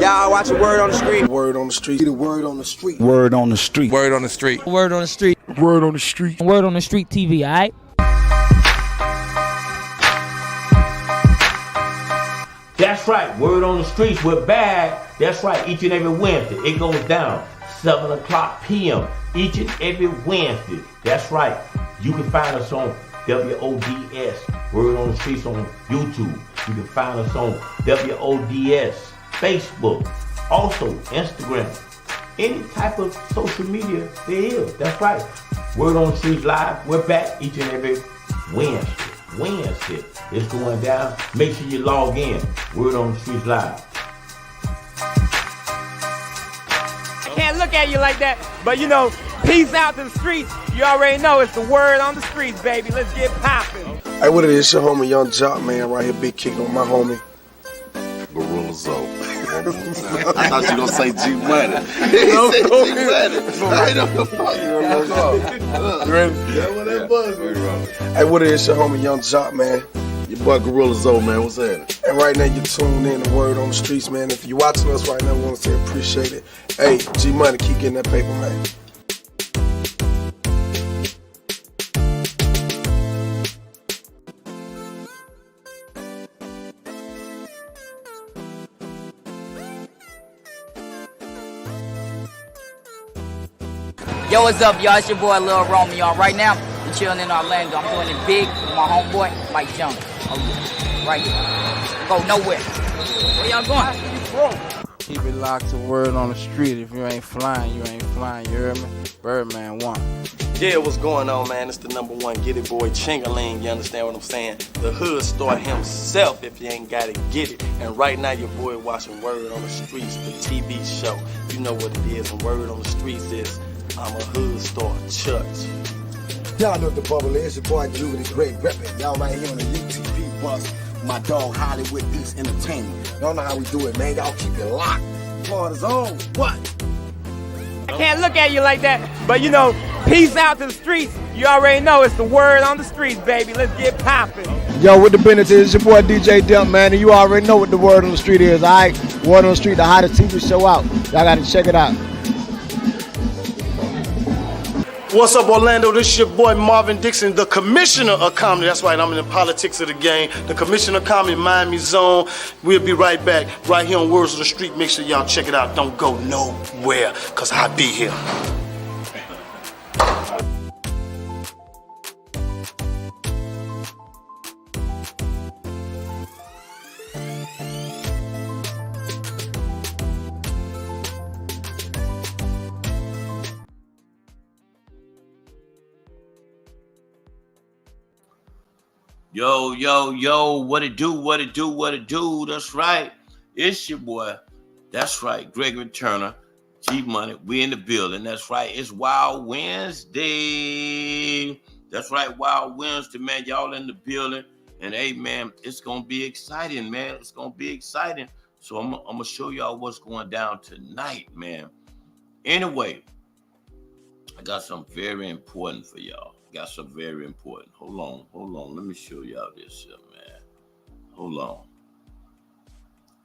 Y'all watching Word on the Street. Word on the street. The word on the street. Word on the street. Word on the street. Word on the street. Word on the street. Word on the street TV, alright? That's right, Word on the Streets, we're back. That's right, each and every Wednesday. It goes down 7 o'clock p.m. each and every Wednesday. That's right. You can find us on WODS, Word on the Streets on YouTube. You can find us on WODS, Facebook, also Instagram. Any type of social media there is. That's right. Word on the Streets Live. We're back each and every Wednesday. It's going down. Make sure you log in. Word on the Streets Live. I can't look at you like that, but you know, peace out to the streets. You already know it's the word on the streets, baby. Let's get poppin'. Hey, what it is? Your homie Young Jock, man, right here, big kick on my homie. Gorilla Zoe. I thought you were going to say G Money. No, G go Money. ahead. You ready? That's what that buzz. Hey, what it is? Your homie Young Jock, man. Your boy Gorilla Zoe, man. What's happening? And right now you tuned in to Word on the Streets, man. If you're watching us right now, we want to say appreciate it. Hey, G Money, keep getting that paper, man. Yo, what's up, y'all? It's your boy Lil Romeo. Right now, we're chilling in Orlando. I'm doing it big with my homeboy, Mike Jones. Oh, yeah. Right here. Go nowhere. Where y'all going? Keep it locked to Word on the Street. If you ain't flying, you ain't flying. You heard me? Birdman 1. Yeah, what's going on, man? It's the #1 Get It boy, Chingaling. You understand what I'm saying? The hood star himself, if you ain't got it, get it. And right now, your boy watching Word on the Streets, the TV show. You know what it is, and Word on the Streets is I'm a hood star, Church. Y'all know what the bubble is. Your boy Judy Great reppin'. Y'all right here on the UTV bus. My dog Hollywood East Entertainment. Y'all know how we do it, man. Y'all keep it locked. Florida's on. What? I can't look at you like that, but you know, peace out to the streets. You already know it's the word on the streets, baby. Let's get poppin'. Yo, what the business is? It's your boy DJ Dump, man, and you already know what the Word on the Street is, alright? Word on the Street, the hottest TV show out. Y'all gotta check it out. What's up, Orlando? This is your boy Marvin Dixon, the commissioner of comedy. That's right, I'm in the politics of the game. The commissioner of comedy, Miami Zone. We'll be right back, right here on Words of the Street. Make sure y'all check it out. Don't go nowhere, because I'll be here. Yo, what it do? That's right. It's your boy. That's right, Gregory Turner, G Money. We in the building. That's right. It's Wild Wednesday. That's right, Wild Wednesday, man. Y'all in the building. And hey, man, it's going to be exciting, man. It's going to be exciting. So I'm going to show y'all what's going down tonight, man. Anyway, I got something very important for y'all. Got some very important. Hold on. Let me show y'all this here, man. Hold on.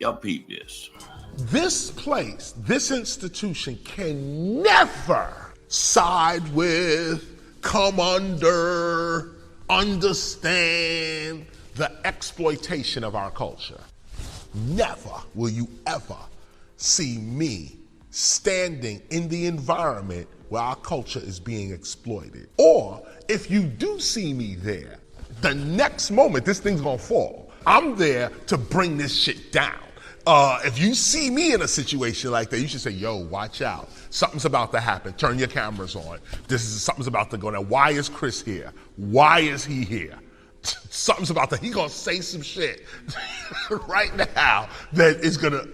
Y'all peep this. This place, this institution can never side with, come under, understand the exploitation of our culture. Never will you ever see me standing in the environment where our culture is being exploited. Or if you do see me there, the next moment this thing's gonna fall. I'm there to bring this shit down. If you see me in a situation like that, you should say, yo, watch out. Something's about to happen. Turn your cameras on. Something's about to go down. Why is Chris here? Why is he here? Something's about to, he gonna say some shit right now that is gonna,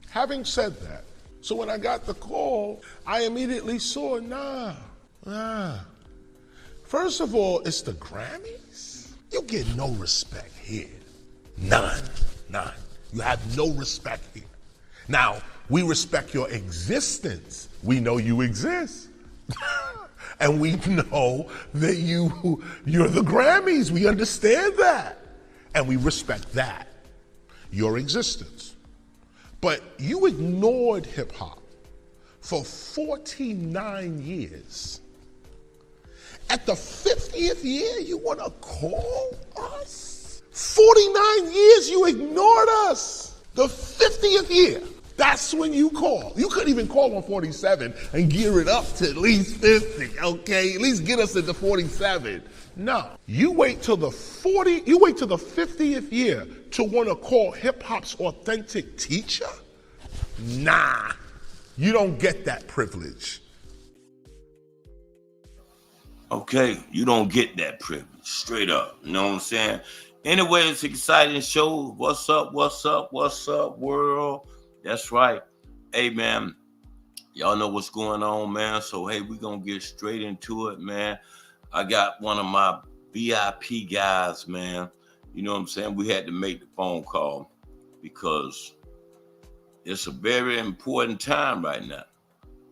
Having said that, so when I got the call, I immediately saw, nah. First of all, it's the Grammys. You get no respect here. None. You have no respect here. Now, we respect your existence. We know you exist. And we know that you're the Grammys. We understand that. And we respect that, your existence. But you ignored hip hop for 49 years. At the 50th year, you want to call us? 49 years you ignored us. The 50th year, that's when you call. You couldn't even call on 47 and gear it up to at least 50, okay? At least get us into 47. No, you wait till the 50th year to want to call hip hop's authentic teacher? Nah, you don't get that privilege. Okay, you don't get that privilege, straight up. You know what I'm saying? Anyway, it's an exciting show. What's up, world? That's right. Hey, man, y'all know what's going on, man. So, hey, we're going to get straight into it, man. I got one of my VIP guys, man. You know what I'm saying? We had to make the phone call because it's a very important time right now.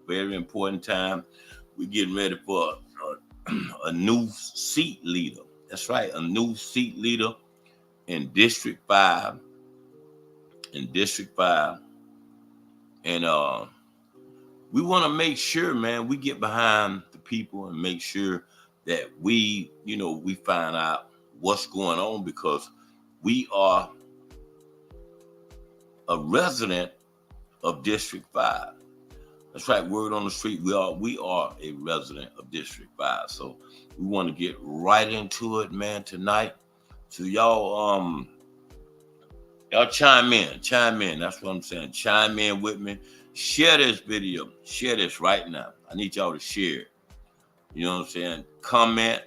Very important time. We're getting ready for a new seat leader. That's right, a new seat leader in District 5. And we want to make sure, man, we get behind the people and make sure that we find out what's going on, because we are a resident of District 5. That's right, word on the street, we are a resident of District 5. So we want to get right into it, man, tonight. So y'all chime in. That's what I'm saying. Chime in with me. Share this video. Share this right now. I need y'all to share it. You know what I'm saying? Comment,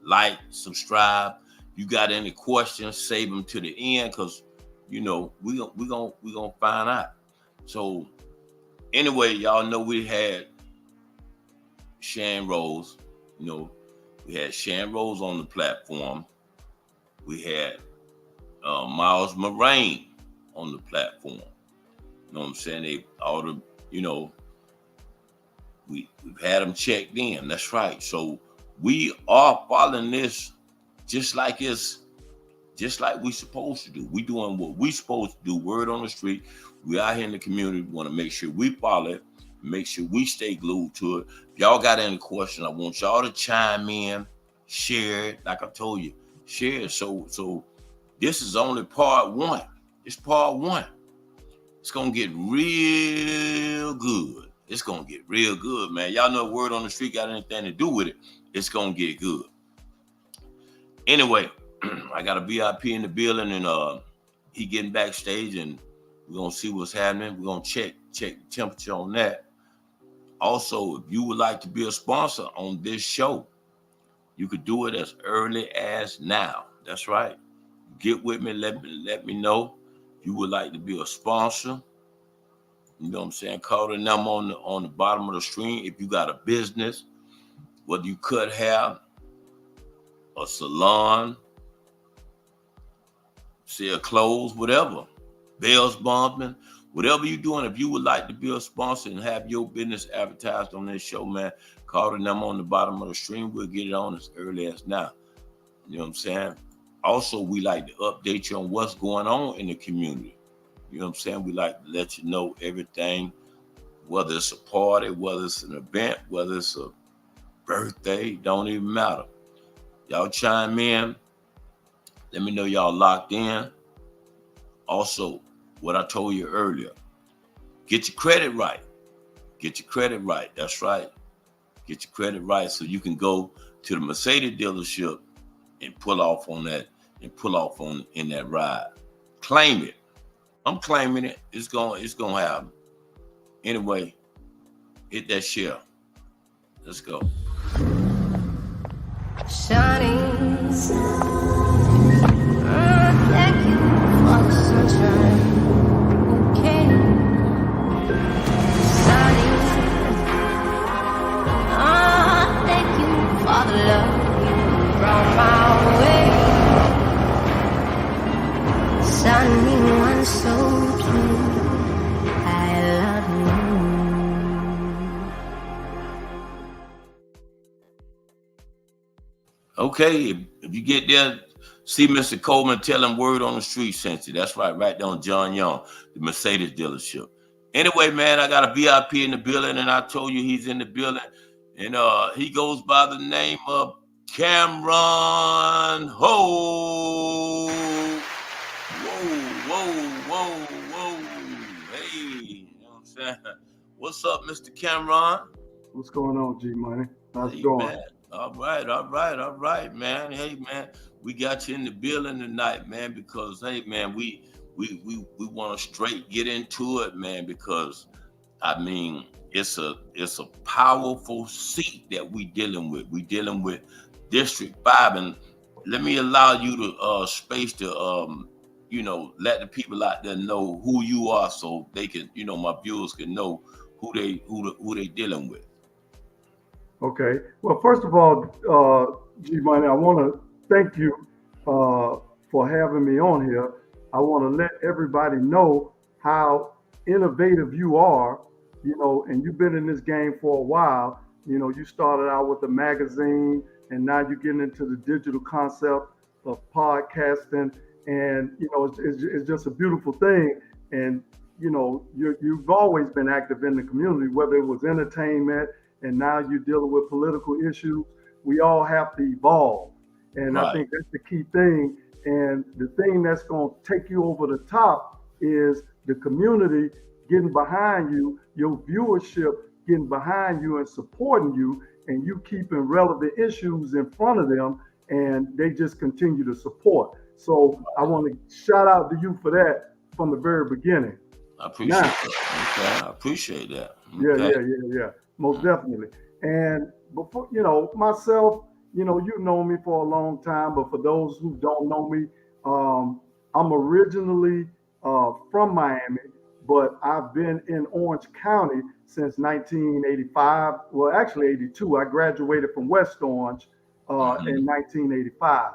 like, subscribe. You got any questions, save them to the end, because, you know, we gonna find out. So anyway, y'all know we had Shan Rose. You know, we had Shan Rose on the platform. We had Miles Moraine on the platform. You know what I'm saying? We've had them checked in. That's right. So we are following this just like we supposed to do. We doing what we supposed to do. Word on the street. We out here in the community. We want to make sure we follow it. Make sure we stay glued to it. If y'all got any questions, I want y'all to chime in, share it. Like I told you, share it. So this is only part one. It's part one. It's gonna get real good. It's gonna get real good, man. Y'all know word on the street got anything to do with it. It's gonna get good. Anyway, I got a VIP in the building, and he getting backstage, and we're gonna see what's happening. We're gonna check the temperature on that. Also, if you would like to be a sponsor on this show, you could do it as early as now. That's right. Get with me. Let me know if you would like to be a sponsor. You know what I'm saying? Call the number on the bottom of the screen. If you got a business, whether you cut hair, a salon, sell clothes, whatever, bells bumping, whatever you're doing, if you would like to be a sponsor and have your business advertised on this show, man, call the number on the bottom of the screen. We'll get it on as early as now. You know what I'm saying? Also, we like to update you on what's going on in the community. You know what I'm saying? We like to let you know everything, whether it's a party, whether it's an event, whether it's a birthday, don't even matter. Y'all chime in. Let me know y'all locked in. Also, what I told you earlier, get your credit right. Get your credit right. That's right. Get your credit right so you can go to the Mercedes dealership and pull off on that in that ride. Claim it. I'm claiming it. It's gonna happen. Anyway, hit that share. Let's go. Shining sun. Thank you for the sunshine. Okay. Shining sun. Thank you for the love you brought my way. Shining one so true. I love you. Okay, if you get there, See Mr. Coleman, tell him Word on the Street sent you. That's right there on John Young, the Mercedes dealership. Anyway, man, I got a VIP in the building, and I told you he's in the building. And he goes by the name of Cameron Ho. Whoa. Hey, you know what I'm saying? What's up, Mr. Cameron? What's going on, G Money? How's it going? Man. All right, man. Hey, man, we got you in the building tonight, man, because hey, man, we want to straight get into it, man, because I mean it's a powerful seat that we dealing with. We dealing with District 5, and let me allow you to space to let the people out there know who you are, so they can, my viewers can know who they dealing with. Okay. Well, first of all, G Money, I want to thank you for having me on here. I want to let everybody know how innovative you are, and you've been in this game for a while. You started out with a magazine, and now you're getting into the digital concept of podcasting, and it's just a beautiful thing. And you've always been active in the community, whether it was entertainment, and now you're dealing with political issues. We all have to evolve. And right. I think that's the key thing. And the thing that's going to take you over the top is the community getting behind you, your viewership getting behind you and supporting you, and you keeping relevant issues in front of them, and they just continue to support. So I want to shout out to you for that from the very beginning. I appreciate that. Okay. I appreciate that. Okay. Yeah. Most definitely. And before, myself, you've known me for a long time, but for those who don't know me, I'm originally from Miami, but I've been in Orange County since 1985. Well, actually 82. I graduated from West Orange in 1985.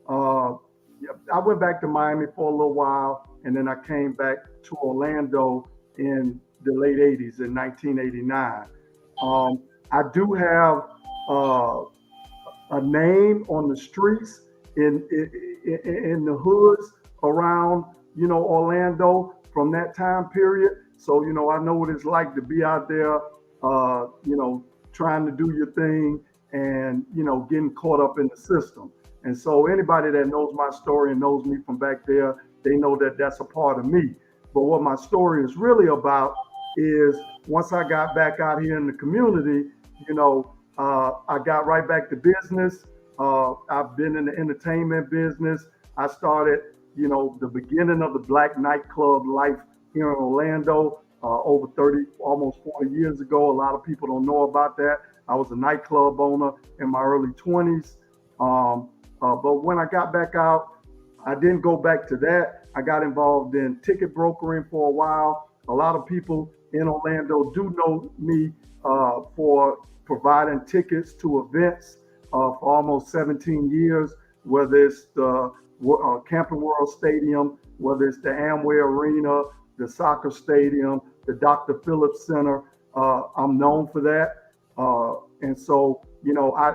I went back to Miami for a little while, and then I came back to Orlando in the late 80s in 1989. I do have a name on the streets in the hoods around, Orlando from that time period. So, I know what it's like to be out there, trying to do your thing and, getting caught up in the system. And so anybody that knows my story and knows me from back there, they know that that's a part of me. But what my story is really about is once I got back out here in the community, I got right back to business. I've been in the entertainment business. I started, the beginning of the black nightclub life here in Orlando over 30, almost 40 years ago. A lot of people don't know about that. I was a nightclub owner in my early 20s. But when I got back out, I didn't go back to that. I got involved in ticket brokering for a while. A lot of people in Orlando do know me for providing tickets to events for almost 17 years, whether it's the Camping World Stadium, whether it's the Amway Arena, the soccer stadium, the Dr. Phillips Center. I'm known for that. And so,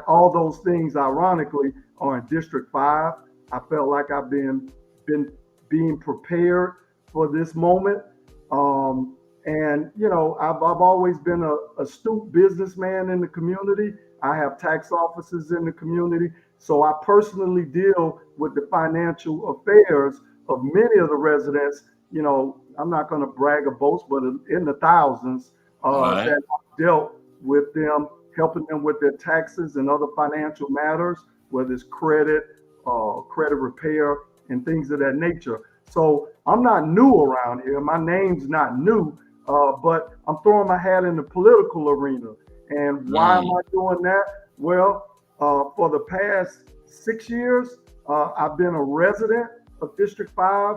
all those things, ironically, are in District 5. I felt like I've been being prepared for this moment. And, I've always been an astute businessman in the community. I have tax offices in the community. So I personally deal with the financial affairs of many of the residents. I'm not going to brag or boast, but in the thousands that I've dealt with them, helping them with their taxes and other financial matters, whether it's credit, credit repair, and things of that nature. So I'm not new around here. My name's not new, but I'm throwing my hat in the political arena. And why am I doing that? Well, for the past 6 years, I've been a resident of District 5.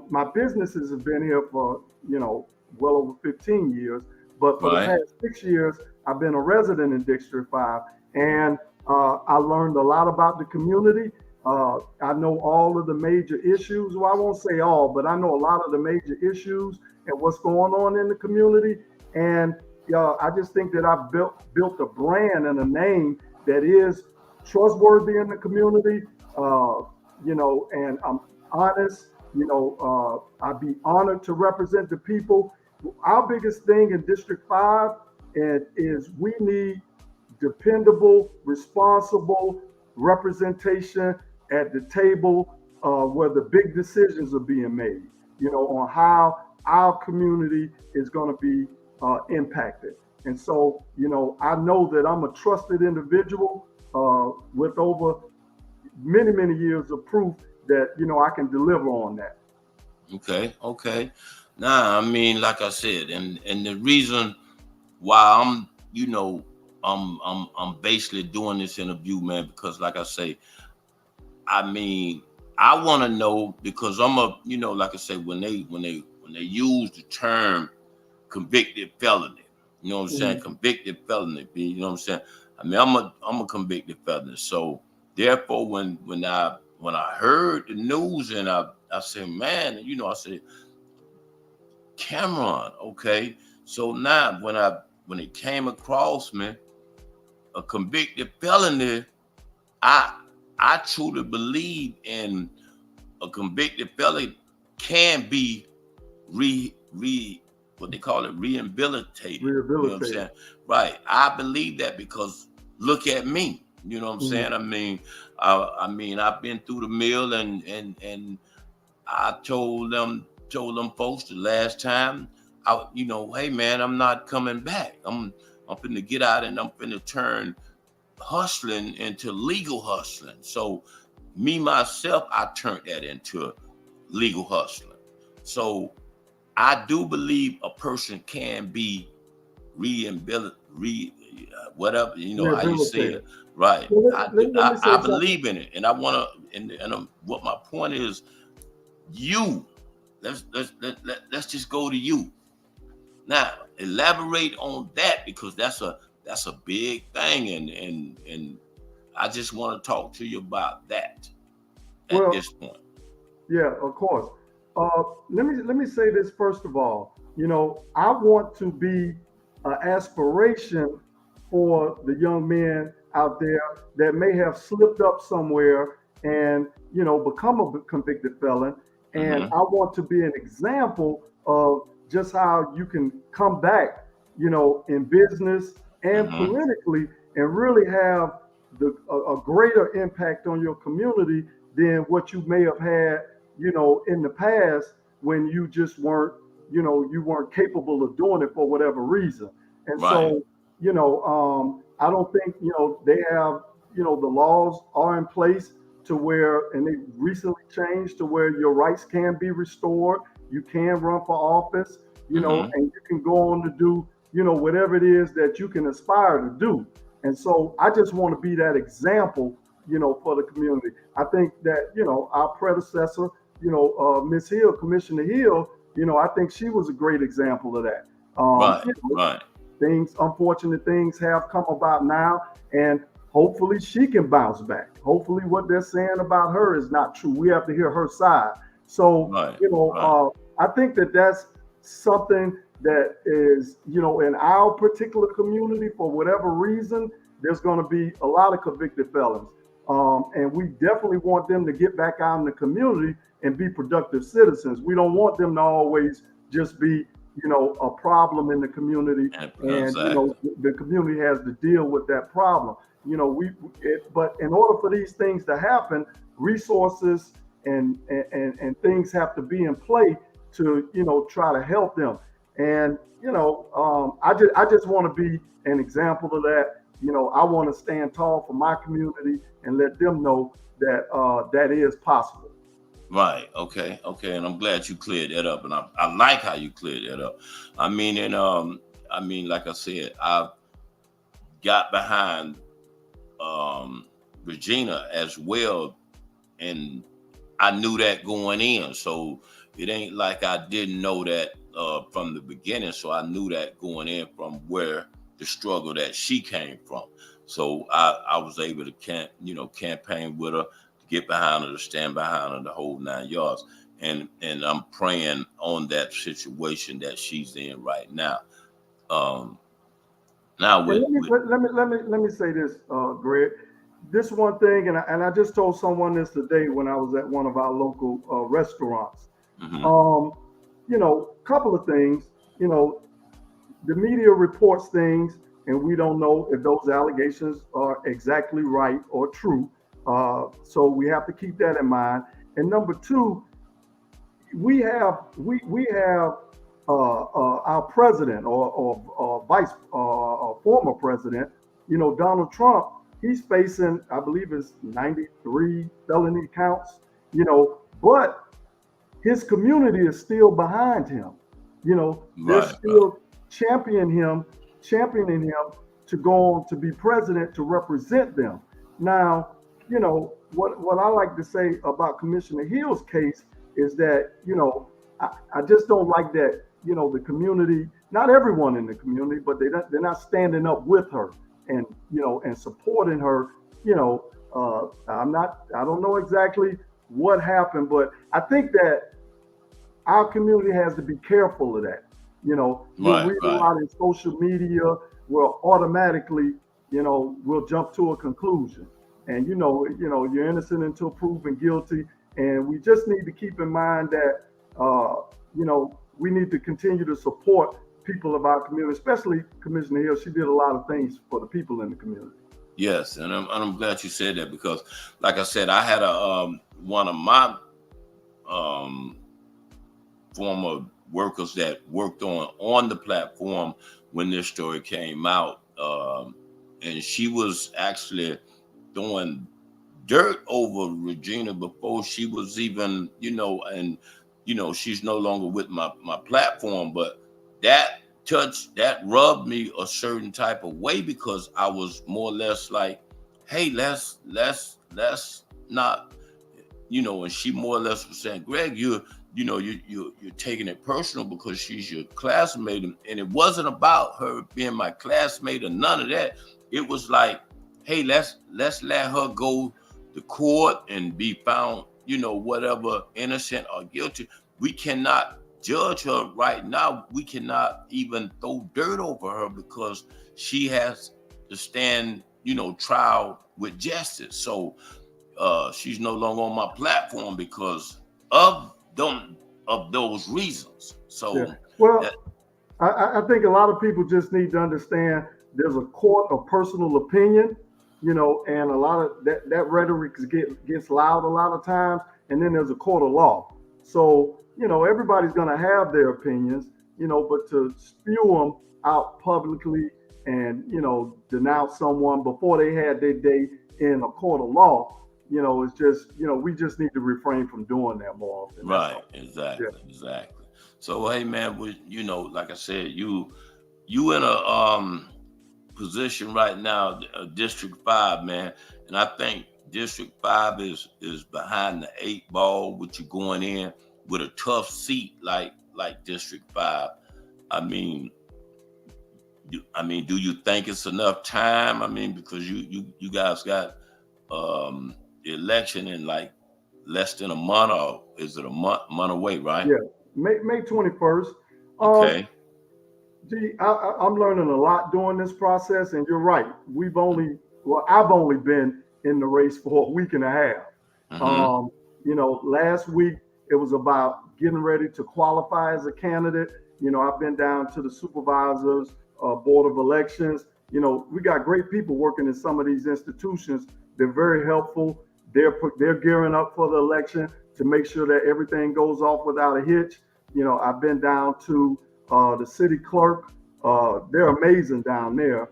My businesses have been here for, well over 15 years. But for the past 6 years, I've been a resident in District 5. And I learned a lot about the community. I know all of the major issues. Well, I won't say all, but I know a lot of the major issues and what's going on in the community. And I just think that I've built a brand and a name that is trustworthy in the community. and I'm honest. I'd be honored to represent the people. Our biggest thing in District 5 is we need dependable, responsible representation at the table where the big decisions are being made, on how our community is going to be impacted. And so, I know that I'm a trusted individual with over many, many years of proof that, I can deliver on that. Okay. Nah, I mean, like I said, and the reason why I'm basically doing this interview, man, because like I say, I mean, I want to know, because I'm like I say, when they use the term convicted felony, you know what I'm saying? Convicted felony, you know what I'm saying? I mean, I'm a convicted felon. So therefore, when I heard the news and I said, man, I said, Cameron, okay. So now when it came across me, a convicted felony, I truly believe in a convicted felony can be what they call it, rehabilitated. You know what I'm saying? Right. I believe that because look at me. You know what I'm saying? I mean, I've been through the mill and I told them folks the last time, hey man, I'm not coming back. I'm finna get out and I'm finna turn hustling into legal hustling. So me myself, I turned that into legal hustling. So I do believe a person can be whatever, how you say it. Right. I believe in it. And I want to, and what my point is, let's just go to you. Now, elaborate on that, because that's a big thing. And I just want to talk to you about that at this point. Yeah, of course. Let me say this first of all. I want to be an aspiration for the young men out there that may have slipped up somewhere and become a convicted felon. And I want to be an example of just how you can come back, in business and politically, and really have a greater impact on your community than what you may have had, in the past when you just weren't, you weren't capable of doing it for whatever reason. And so, I don't think, they have, the laws are in place to where, and they recently changed to where your rights can be restored. You can run for office, and you can go on to do, whatever it is that you can aspire to do. And so I just want to be that example, for the community. I think that, our predecessor, Ms. Hill, Commissioner Hill, I think she was a great example of that. Right. Unfortunate things have come about now, and hopefully she can bounce back. Hopefully what they're saying about her is not true. We have to hear her side. So, I think that that's something that is, in our particular community, for whatever reason, there's going to be a lot of convicted felons. And we definitely want them to get back out in the community and be productive citizens. We don't want them to always just be, a problem in the community, and the community has to deal with that problem. But in order for these things to happen, resources and things have to be in play to try to help them. And I just want to be an example of that. I want to stand tall for my community and let them know that that is possible. Right. Okay. And I'm glad you cleared that up, and I like how you cleared that up. I mean, like I said, I got behind Regina as well, and I knew that going in. So it ain't like I didn't know that from the beginning. So I knew that going in from where the struggle that she came from. So I was able to campaign with her, to get behind her, to stand behind her, the whole 9 yards. And I'm praying on that situation that she's in right now. Let me say this, Greg. this one thing, and I just told someone this today when I was at one of our local restaurants. You know, couple of things. You know, the media reports things, and we don't know if those allegations are exactly right or true. So we have to keep that in mind. And number two, we have our president or vice former president, you know, Donald Trump. He's facing, I believe, it's 93 felony counts. You know, but his community is still behind him. You know, they're still championing him to go on to be president to represent them. Now, you know, what I like to say about Commissioner Hill's case is that, you know, I just don't like that, you know, the community, not everyone in the community, but they're not standing up with her and, you know, and supporting her. You know, I don't know exactly what happened, but I think that our community has to be careful of that. You know, we read a lot in social media where automatically, you know, we'll jump to a conclusion. And, you know, you're innocent until proven guilty. And we just need to keep in mind that, you know, we need to continue to support people of our community, especially Commissioner Hill. She did a lot of things for the people in the community. Yes, and I'm glad you said that, because, like I said, I had one of my former workers that worked on the platform when this story came out, and she was actually throwing dirt over Regina before she was even, you know, and you know, she's no longer with my platform, but that rubbed me a certain type of way, because I was more or less like, hey, let's not, you know, and she more or less was saying, Greg, you're taking it personal because she's your classmate. And it wasn't about her being my classmate or none of that. It was like, hey, let's let her go to court and be found, you know, whatever, innocent or guilty. We cannot judge her right now. We cannot even throw dirt over her, because she has to stand, you know, trial with justice. So she's no longer on my platform because of those reasons. So yeah. Well, I think a lot of people just need to understand there's a court of personal opinion, you know, and a lot of that rhetoric gets loud a lot of times, and then there's a court of law. So, you know, everybody's going to have their opinions, you know, but to spew them out publicly and, you know, denounce someone before they had their day in a court of law, you know, it's just, you know, we just need to refrain from doing that more often. Right. Exactly. Yeah. Exactly. So, hey, man, you know, like I said, you in a position right now, District 5, man, and I think District 5 is behind the 8 ball with you going in with a tough seat like District 5. I mean, do you think it's enough time? I mean, because you guys got the election in like less than a month, or is it a month away, right? Yeah, May 21st. Okay. I'm learning a lot during this process, and you're right. I've only been in the race for a week and a half. Mm-hmm. You know, last week it was about getting ready to qualify as a candidate. You know, I've been down to the supervisors, board of elections. You know, we got great people working in some of these institutions. They're very helpful. They're gearing up for the election to make sure that everything goes off without a hitch. You know, I've been down to the city clerk. They're amazing down there.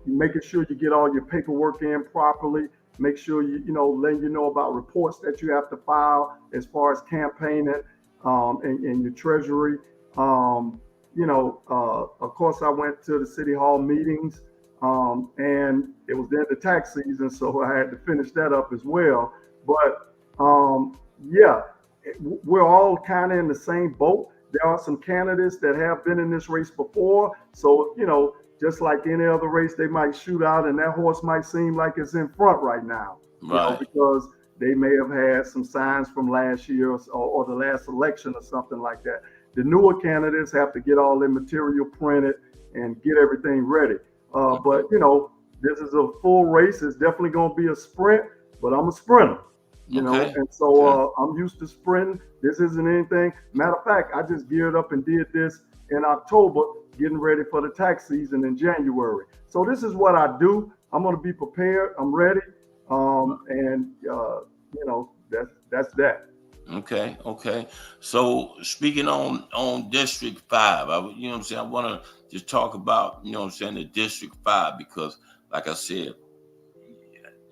Making sure you get all your paperwork in properly. Make sure letting you know about reports that you have to file as far as campaigning and your treasury. Of course, I went to the city hall meetings, and it was then the tax season, so I had to finish that up as well. But we're all kind of in the same boat. There are some candidates that have been in this race before, so just like any other race, they might shoot out, and that horse might seem like it's in front right now, right? Because they may have had some signs from last year or the last election or something like that. The newer candidates have to get all their material printed and get everything ready. But This is a full race. It's definitely going to be a sprint, but I'm a sprinter, you know, and so I'm used to sprinting. This isn't anything. Matter of fact, I just geared up and did this in October, getting ready for the tax season in January. So this is what I do. I'm going to be prepared. I'm ready. And you know, that's that. Okay. So speaking on District 5, you know what I'm saying, I want to just talk about, you know what I'm saying, the District 5, because like I said,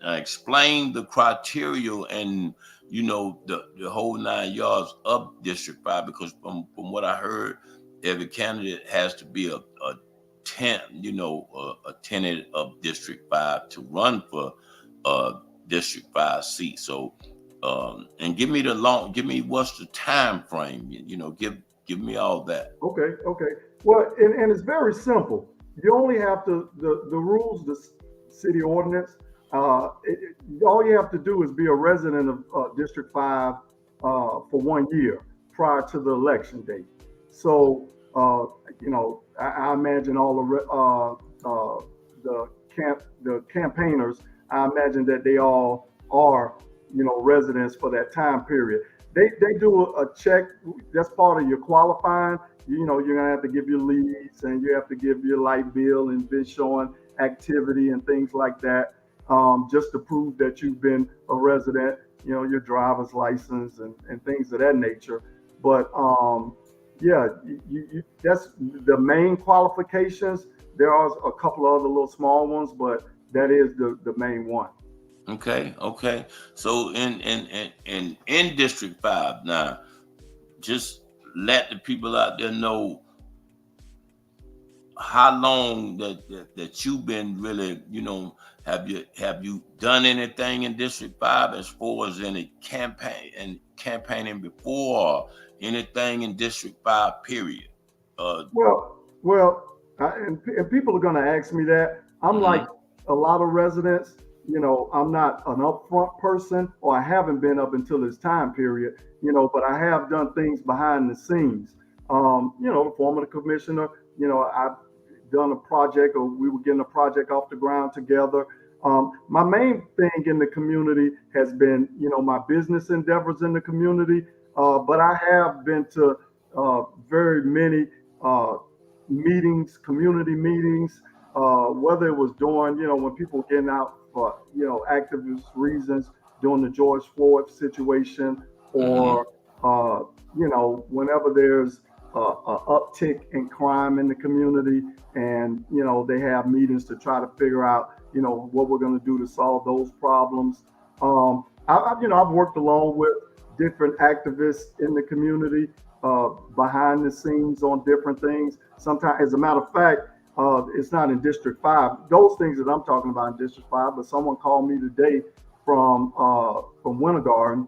I explained the criteria and, you know, the whole 9 yards of District 5, because from what I heard, every candidate has to be a tenant of District 5 to run for District 5 seat. So and give me what's the time frame, you know, give me all that. Okay. Well, and it's very simple. You only have to, the rules, the city ordinance, all you have to do is be a resident of District 5 for 1 year prior to the election date. So, you know, I imagine all the campaigners, I imagine that they all are, you know, residents for that time period. They do a check. That's part of your qualifying. You know, you're gonna have to give your leads and you have to give your light bill and been showing activity and things like that, just to prove that you've been a resident, you know, your driver's license and things of that nature. But yeah, that's the main qualifications. There are a couple of other little small ones, but that is the main one. Okay. So in District 5 now, just let the people out there know how long that you've been really, you know, have you done anything in District 5 as far as any campaigning before, or anything in District 5 period? Well, and people are going to ask me that. I'm like a lot of residents, you know, I'm not an upfront person, or I haven't been up until this time period, you know, but I have done things behind the scenes. You know, the former commissioner, you know, I've done a project, or we were getting a project off the ground together. My main thing in the community has been, you know, my business endeavors in the community, but I have been to very many meetings, community meetings, whether it was during, you know, when people were getting out for, you know, activist reasons during the George Floyd situation, or, you know, whenever there's a uptick in crime in the community, and, you know, they have meetings to try to figure out, you know, what we're going to do to solve those problems. I've worked along with different activists in the community, behind the scenes on different things. Sometimes, as a matter of fact, it's not in District 5. Those things that I'm talking about in District 5, but someone called me today from Winter Garden,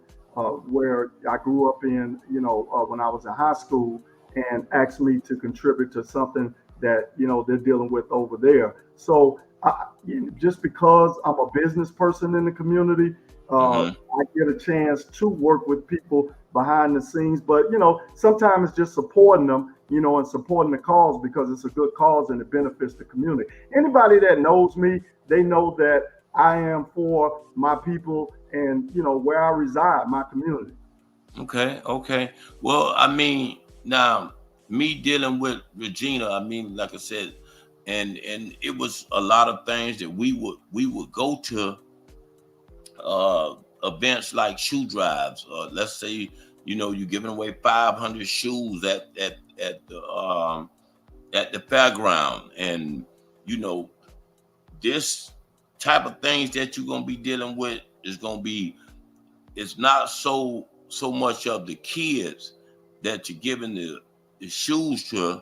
where I grew up in, you know, when I was in high school, and asked me to contribute to something that, you know, they're dealing with over there. So just because I'm a business person in the community, I get a chance to work with people behind the scenes, but, you know, sometimes it's just supporting them, you know, and supporting the cause because it's a good cause and it benefits the community. Anybody that knows me, they know that I am for my people and, you know, where I reside, my community. Okay. Well, I mean, now me dealing with Regina, I mean, like I said, and it was a lot of things that we would go to events like shoe drives. Let's say, you know, you're giving away 500 shoes at the fairground, and, you know, this type of things that you're gonna be dealing with is gonna be, it's not so much of the kids that you're giving the shoes to.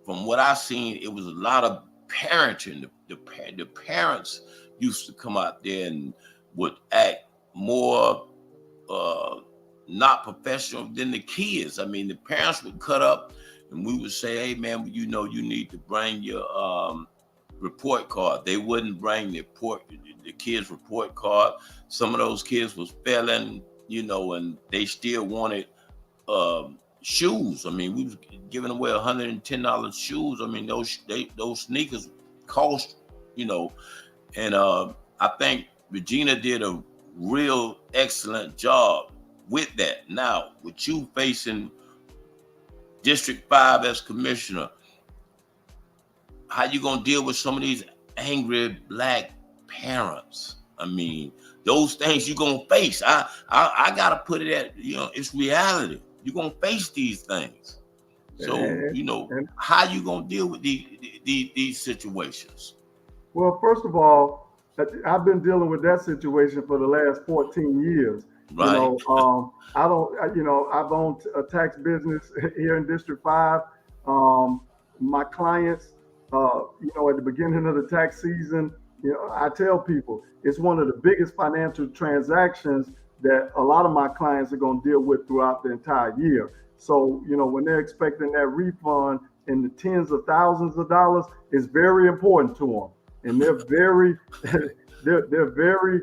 From what I seen, it was a lot of parenting. The parents used to come out there and would act more not professional than the kids. I mean, the parents would cut up and we would say, hey man, you know, you need to bring your report card. They wouldn't bring the kids' report card. Some of those kids was failing, you know, and they still wanted shoes. I mean, we was giving away $110 shoes. I mean, those sneakers cost you know, and I think Regina did a real excellent job with that. Now, with you facing District 5 as commissioner, how you gonna deal with some of these angry black parents? I mean, those things you gonna face. I gotta put it at, you know, it's reality. You're gonna face these things. So, you know, how you gonna deal with these situations? Well, first of all, I've been dealing with that situation for the last 14 years. Right. You know, I've owned a tax business here in District 5. My clients, you know, at the beginning of the tax season, you know, I tell people it's one of the biggest financial transactions that a lot of my clients are going to deal with throughout the entire year. So, you know, when they're expecting that refund in the tens of thousands of dollars, it's very important to them. And they're very, they're very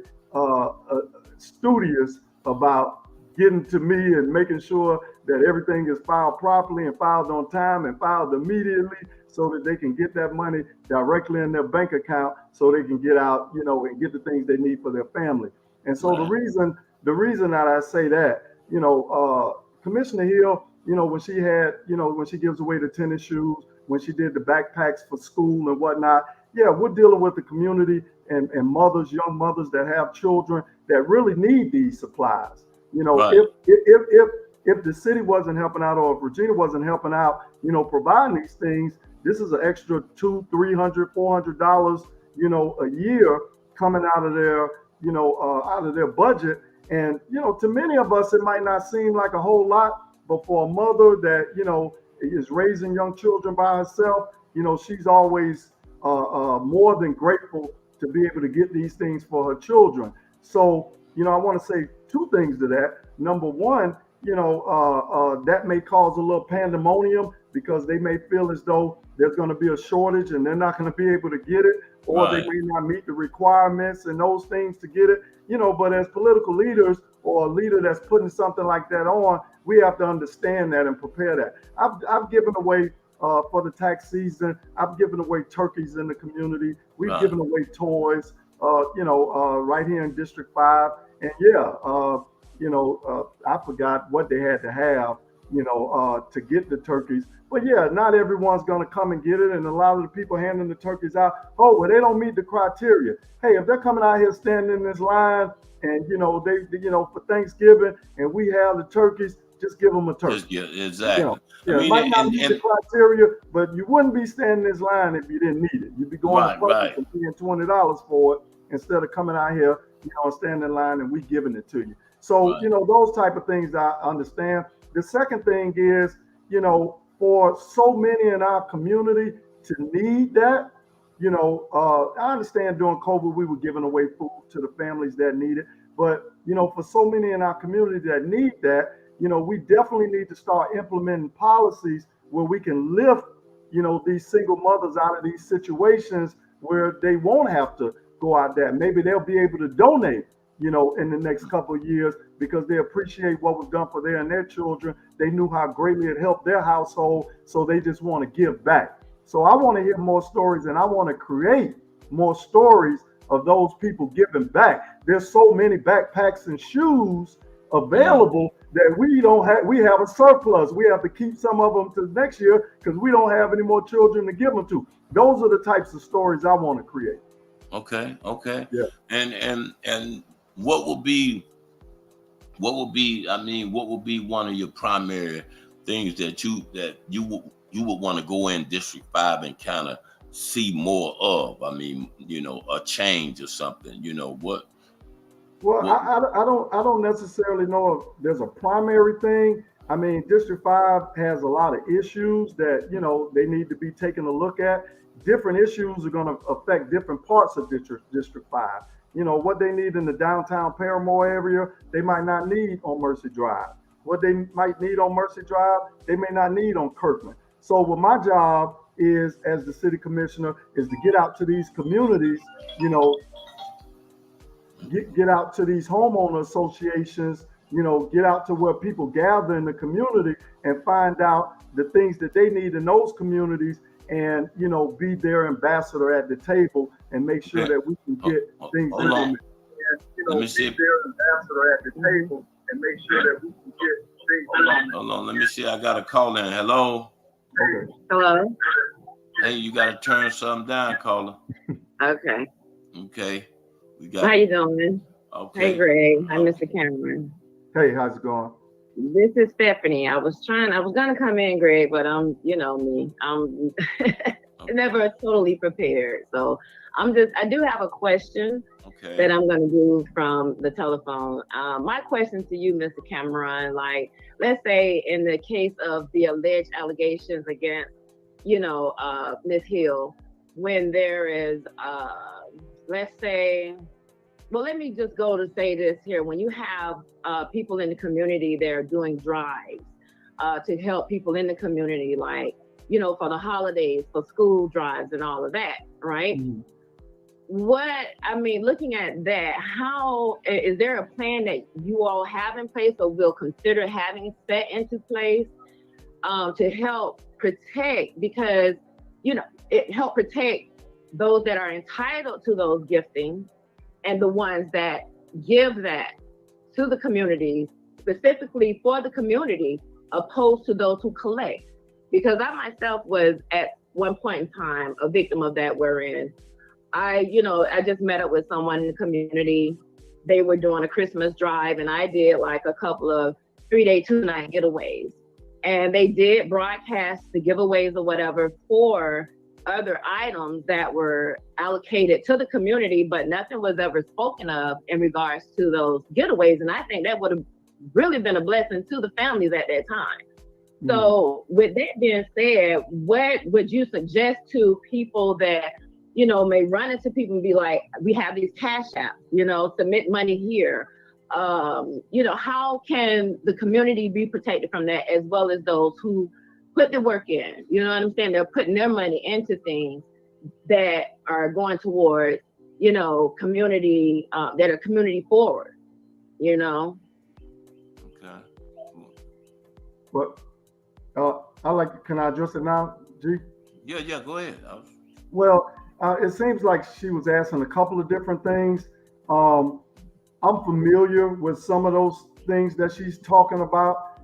studious about getting to me and making sure that everything is filed properly and filed on time and filed immediately so that they can get that money directly in their bank account so they can get out, you know, and get the things they need for their family. And so the reason that I say that, you know, Commissioner Hill, you know, when she had, you know, when she gives away the tennis shoes, when she did the backpacks for school and whatnot, yeah, we're dealing with the community and mothers, young mothers that have children that really need these supplies. You know, Right. if the city wasn't helping out or if Regina wasn't helping out, you know, providing these things, this is an extra $200, $300, $400, you know, a year coming out of their, you know, out of their budget. And, you know, to many of us, it might not seem like a whole lot, but for a mother that, you know, is raising young children by herself, you know, she's always more than grateful to be able to get these things for her children. So, you know, I want to say two things to that. Number one, you know, that may cause a little pandemonium because they may feel as though there's going to be a shortage and they're not going to be able to get it, or Right. they may not meet the requirements and those things to get it. You know, but as political leaders or a leader that's putting something like that on, we have to understand that and prepare that. I've given away for the tax season, I've given away turkeys in the community. We've Right. given away toys, you know, right here in District 5. And yeah, you know, I forgot what they had to have, you know, to get the turkeys. But yeah, not everyone's going to come and get it. And a lot of the people handing the turkeys out, oh, well, they don't meet the criteria. Hey, if they're coming out here standing in this line and, you know, they you know, for Thanksgiving and we have the turkeys, just give them a turkey. Yeah, exactly. You know, yeah, I it mean, might not and- meet and- the criteria, but you wouldn't be standing in this line if you didn't need it. You'd be going Right, to Publix right. and paying $20 for it instead of coming out here, you know, standing in line and we giving it to you. So, Right. you know, those type of things I understand. The second thing is, you know, for so many in our community to need that, you know, I understand during COVID, we were giving away food to the families that need it. But, you know, for so many in our community that need that, you know, we definitely need to start implementing policies where we can lift, you know, these single mothers out of these situations where they won't have to go out there. Maybe they'll be able to donate, you know, in the next couple of years because they appreciate what was done for them and their children. They knew how greatly it helped their household, so they just want to give back. So I want to hear more stories and I want to create more stories of those people giving back. There's so many backpacks and shoes available that we don't have. We have a surplus. We have to keep some of them to next year because we don't have any more children to give them to. Those are the types of stories I want to create. Okay. Yeah. And what will be one of your primary things that you would want to go in District 5 and kind of see more of? I mean, you know, a change or something, you know, what? Well, I don't necessarily know if there's a primary thing. I mean, District 5 has a lot of issues that, you know, they need to be taken a look at. Different issues are going to affect different parts of District 5. You know, what they need in the downtown Paramore area, they might not need on Mercy Drive. What they might need on Mercy Drive, they may not need on Kirkland. So what my job is as the city commissioner is to get out to these communities, you know, get out to these homeowner associations, you know, get out to where people gather in the community and find out the things that they need in those communities and, you know, be their ambassador at the table and make sure that we can get things hold on. implemented. And, you know, Let me see. be their ambassador at the table and make sure that we can get things implemented. Hold on. Let me see. I got a call in. Hello. Okay. Hello. Hey, you got to turn something down, caller. Okay. Okay. We got. How you doing? Okay. Hey, Greg. Hi, Mr. Cameron. Hey, how's it going? This is Stephanie. I was gonna come in, Greg, but you know me. I'm never totally prepared. So I do have a question that I'm gonna do from the telephone. My question to you, Mr. Cameron, like, let's say in the case of the alleged allegations against, Ms. Hill, when there is, let's say, well, let me just go to say this here. When you have people in the community that are doing drives to help people in the community, like, for the holidays, for school drives and all of that, right? Mm-hmm. Looking at that, how is there a plan that you all have in place or will consider having set into place to help protect, because, it help protect those that are entitled to those giftings and the ones that give that to the community, specifically for the community, opposed to those who collect. Because I myself was at one point in time a victim of that, wherein I just met up with someone in the community. They were doing a Christmas drive and I did like a couple of 3-day, 2-night getaways. And they did broadcast the giveaways or whatever for other items that were allocated to the community, but nothing was ever spoken of in regards to those getaways. And I think that would have really been a blessing to the families at that time. Mm-hmm. So with that being said, what would you suggest to people that, may run into people and be like, we have these cash apps, submit money here. How can the community be protected from that, as well as those who put the work in? You know what I'm saying? They're putting their money into things that are going towards, community, that are community forward, Okay. But can I address it now, G? Yeah, go ahead. Well, it seems like she was asking a couple of different things. I'm familiar with some of those things that she's talking about.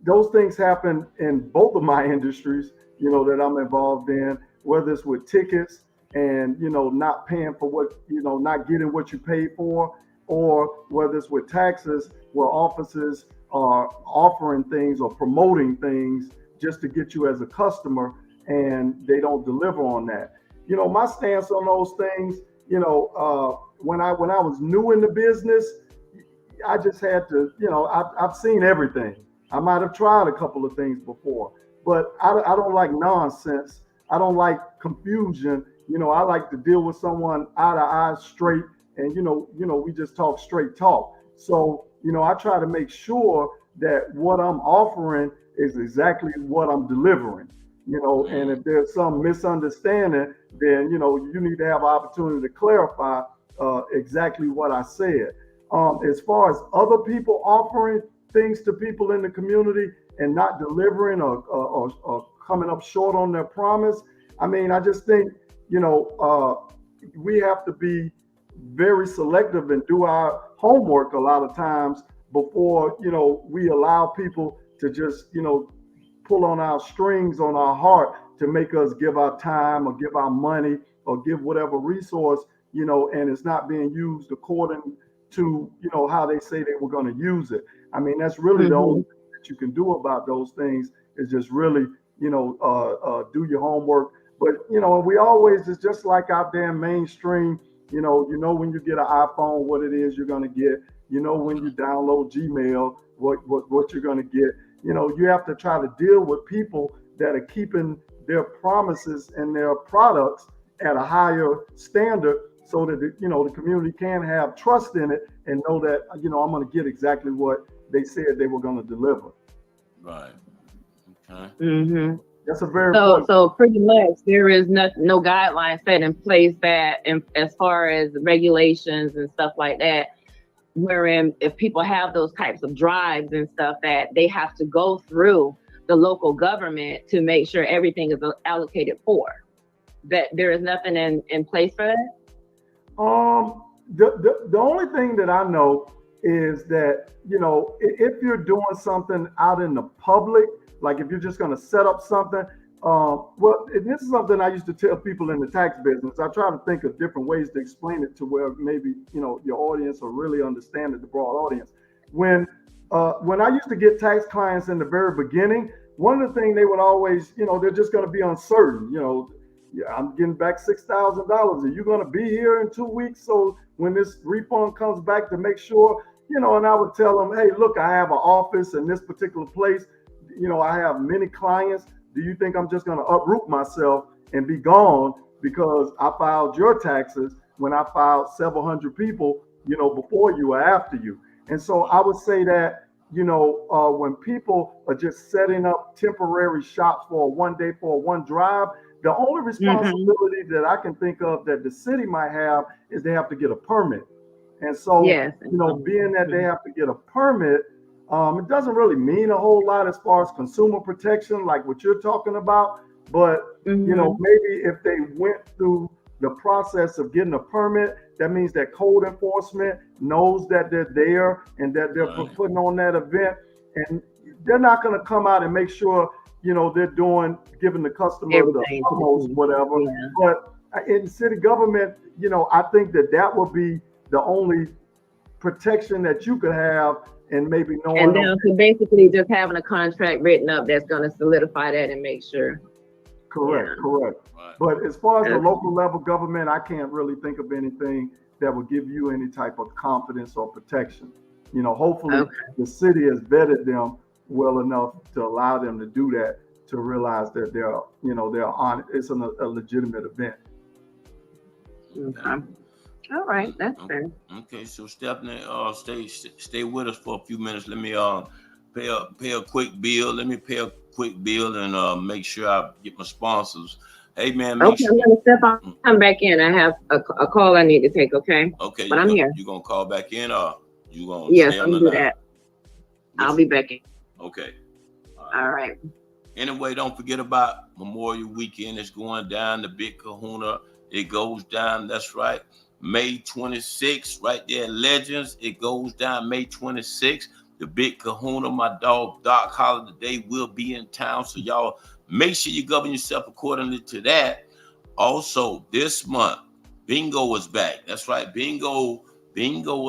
Those things happen in both of my industries, that I'm involved in, whether it's with tickets and, not paying for what, not getting what you paid for, or whether it's with taxes where offices are offering things or promoting things just to get you as a customer and they don't deliver on that. My stance on those things, when I was new in the business, I just had to, I've seen everything. I might have tried a couple of things before, but I don't like nonsense. I don't like confusion. I like to deal with someone eye to eye straight, and we just talk straight talk. So, I try to make sure that what I'm offering is exactly what I'm delivering. And if there's some misunderstanding, then you need to have an opportunity to clarify exactly what I said. As far as other people offering things to people in the community and not delivering or coming up short on their promise, I just think we have to be very selective and do our homework a lot of times before we allow people to just pull on our strings on our heart to make us give our time or give our money or give whatever resource, and it's not being used according to, how they say they were going to use it. That's really the only thing that you can do about those things is just really, do your homework. But, we always, it's just like out there in mainstream, when you get an iPhone, what it is you're going to get, when you download Gmail, what you're going to get. You have to try to deal with people that are keeping their promises and their products at a higher standard so that, the community can have trust in it and know that, I'm going to get exactly what they said they were going to deliver. Right. Okay. Mm-hmm. That's a very so pretty much there is no guidelines set in place that, as far as regulations and stuff like that, wherein if people have those types of drives and stuff, that they have to go through the local government to make sure everything is allocated for. that there is nothing in place for that? The only thing that I know is that, you know, if you're doing something out in the public, like if you're just going to set up something, well, and this is something I used to tell people in the tax business. I try to think of different ways to explain it to where maybe, you know, your audience will really understand it, the broad audience. When I used to get tax clients in the very beginning, one of the things they would always, you know, they're just going to be uncertain. You know, yeah, I'm getting back $6,000. Are you going to be here in 2 weeks? So when this refund comes back, to make sure, you know, and I would tell them, hey, look, I have an office in this particular place. You know, I have many clients. Do you think I'm just going to uproot myself and be gone because I filed your taxes when I filed several hundred people, you know, before you or after you? And so I would say that, you know, when people are just setting up temporary shops for one day, for one drive, the only responsibility that I can think of that the city might have is they have to get a permit. And so, you know, being that they have to get a permit, it doesn't really mean a whole lot as far as consumer protection, like what you're talking about. But, you know, maybe if they went through the process of getting a permit, that means that code enforcement knows that they're there and that they're putting on that event. And they're not going to come out and make sure, you know, they're giving the customer the utmost whatever. But in city government, you know, I think that will be the only protection that you could have. And maybe no one. And then so basically just having a contract written up that's going to solidify that and make sure. Correct. But as far as the local level government, I can't really think of anything that would give you any type of confidence or protection. You know, hopefully the city has vetted them well enough to allow them to do that, to realize that they're, you know, they're on. It's a legitimate event. Okay. All right, that's fair. Okay, so Stephanie, stay with us for a few minutes. Let me pay a quick bill. Let me pay a quick bill and make sure I get my sponsors. Hey man, I'm gonna step on. Come back in. I have a call I need to take. Okay. Okay. But I'm here. You gonna call back in, or you gonna? Yes, I'm gonna do that. I'll be back in. Okay. All right. Anyway, don't forget about Memorial Weekend. It's going down, the Big Kahuna. It goes down. That's right. May 26th, right there, Legends. It goes down May 26th. The Big Kahuna, my dog Doc Holiday will be in town. So y'all make sure you govern yourself accordingly to that. Also, this month, Bingo is back. That's right, Bingo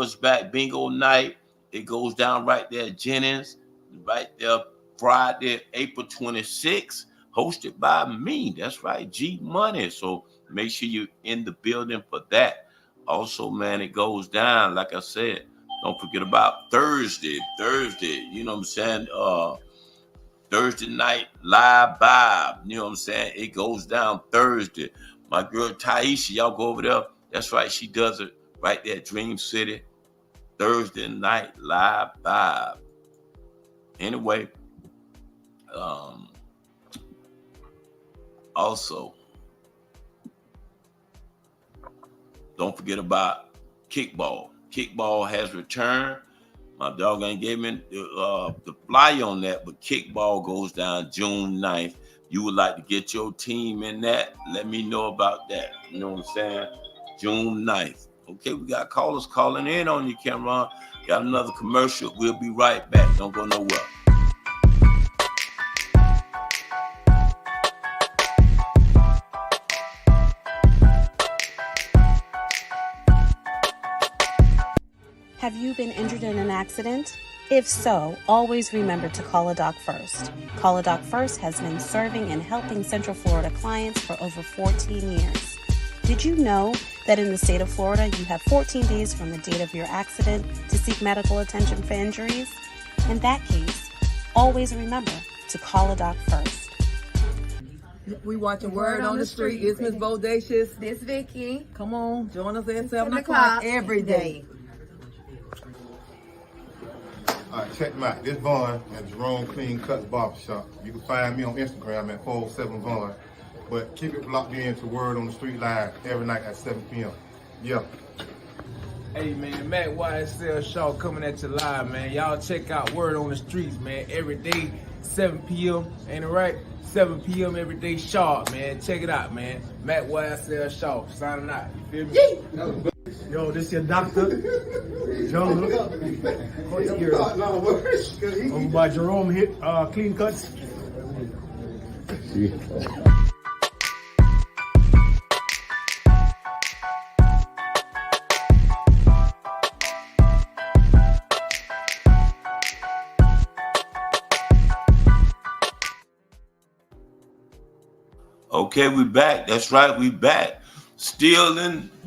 is back. Bingo night. It goes down right there at Jennings, right there, Friday, April 26th, hosted by me. That's right, G Money. So make sure you're in the building for that. Also, man, it goes down, like I said, don't forget about Thursday, you know what I'm saying? Thursday night live vibe, you know what I'm saying? It goes down Thursday. My girl Taisha, y'all go over there. That's right, she does it right there at Dream City. Thursday night live vibe. Anyway, also, don't forget about kickball. Kickball has returned. My dog ain't gave me the flyer on that, but kickball goes down June 9th. You would like to get your team in that? Let me know about that. You know what I'm saying? June 9th. Okay, we got callers calling in on you, Cameron. Got another commercial. We'll be right back. Don't go nowhere. Have you been injured in an accident? If so, always remember to call a doc first. Call a doc first has been serving and helping Central Florida clients for over 14 years. Did you know that in the state of Florida, you have 14 days from the date of your accident to seek medical attention for injuries? In that case, always remember to call a doc first. We watching Word on the Street. It's Miss Bodacious. This Vicky. Come on, join us at 7 o'clock every day. All right, check them out. This Vaughn at Jerome Clean Cuts Barbershop. You can find me on Instagram at 407 Vaughn. But keep it locked in to Word on the Street live every night at 7 p.m. Yeah. Hey man, Matt YSL Shaw coming at you live, man. Y'all check out Word on the Streets, man. Every day, 7 p.m. Ain't it right? 7 p.m. every day sharp, man. Check it out, man. Matt YSL Shaw signing out. You feel me? Yo, this your doctor, Jungle. Over by Jerome hit Clean Cuts. Okay, we back. That's right, we back. Still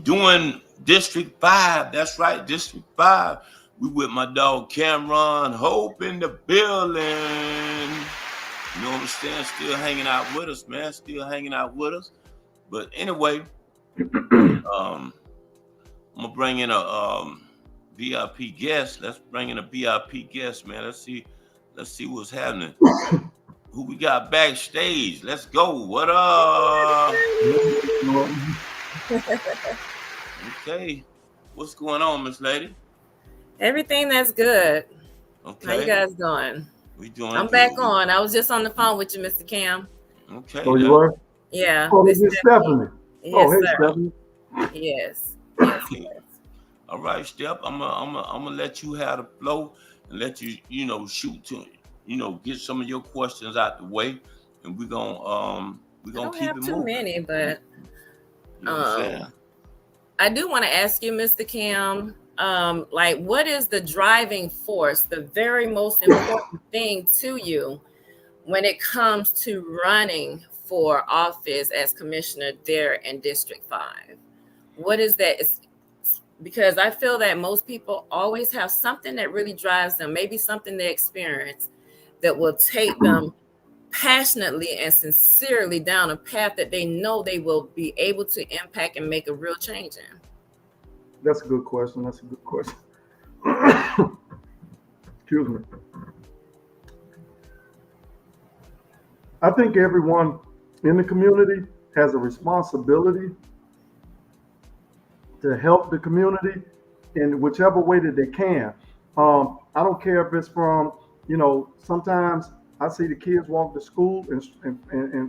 doing District 5. That's right, District 5. We with my dog Cameron Hope in the building. You know what I'm saying? Still hanging out with us, man. Still hanging out with us. But anyway, I'm gonna bring in a VIP guest. Let's bring in a VIP guest, man. Let's see what's happening. Who we got backstage? Let's go. What up? Okay. What's going on, Miss Lady? Everything that's good. Okay. How you guys doing? We doing I'm good. back on. I was just on the phone with you, Mr. Cam. Okay. Oh, you were? Yeah. Oh, this is Stephanie. Yes, Oh, hey, sir. Stephanie. Yes. All right, Steph. I'm gonna let you have the flow and let you, shoot to, get some of your questions out the way, and we're gonna keep have it too moving. many, but You know what I'm saying? I do want to ask you, Mr. Cam, what is the driving force, the very most important thing to you when it comes to running for office as commissioner there in District 5? What is that? Because I feel that most people always have something that really drives them, maybe something they experience that will take them passionately and sincerely down a path that they know they will be able to impact and make a real change in. That's a good question. Excuse me. I think everyone in the community has a responsibility to help the community in whichever way that they can. I don't care if it's from, sometimes I see the kids walk to school in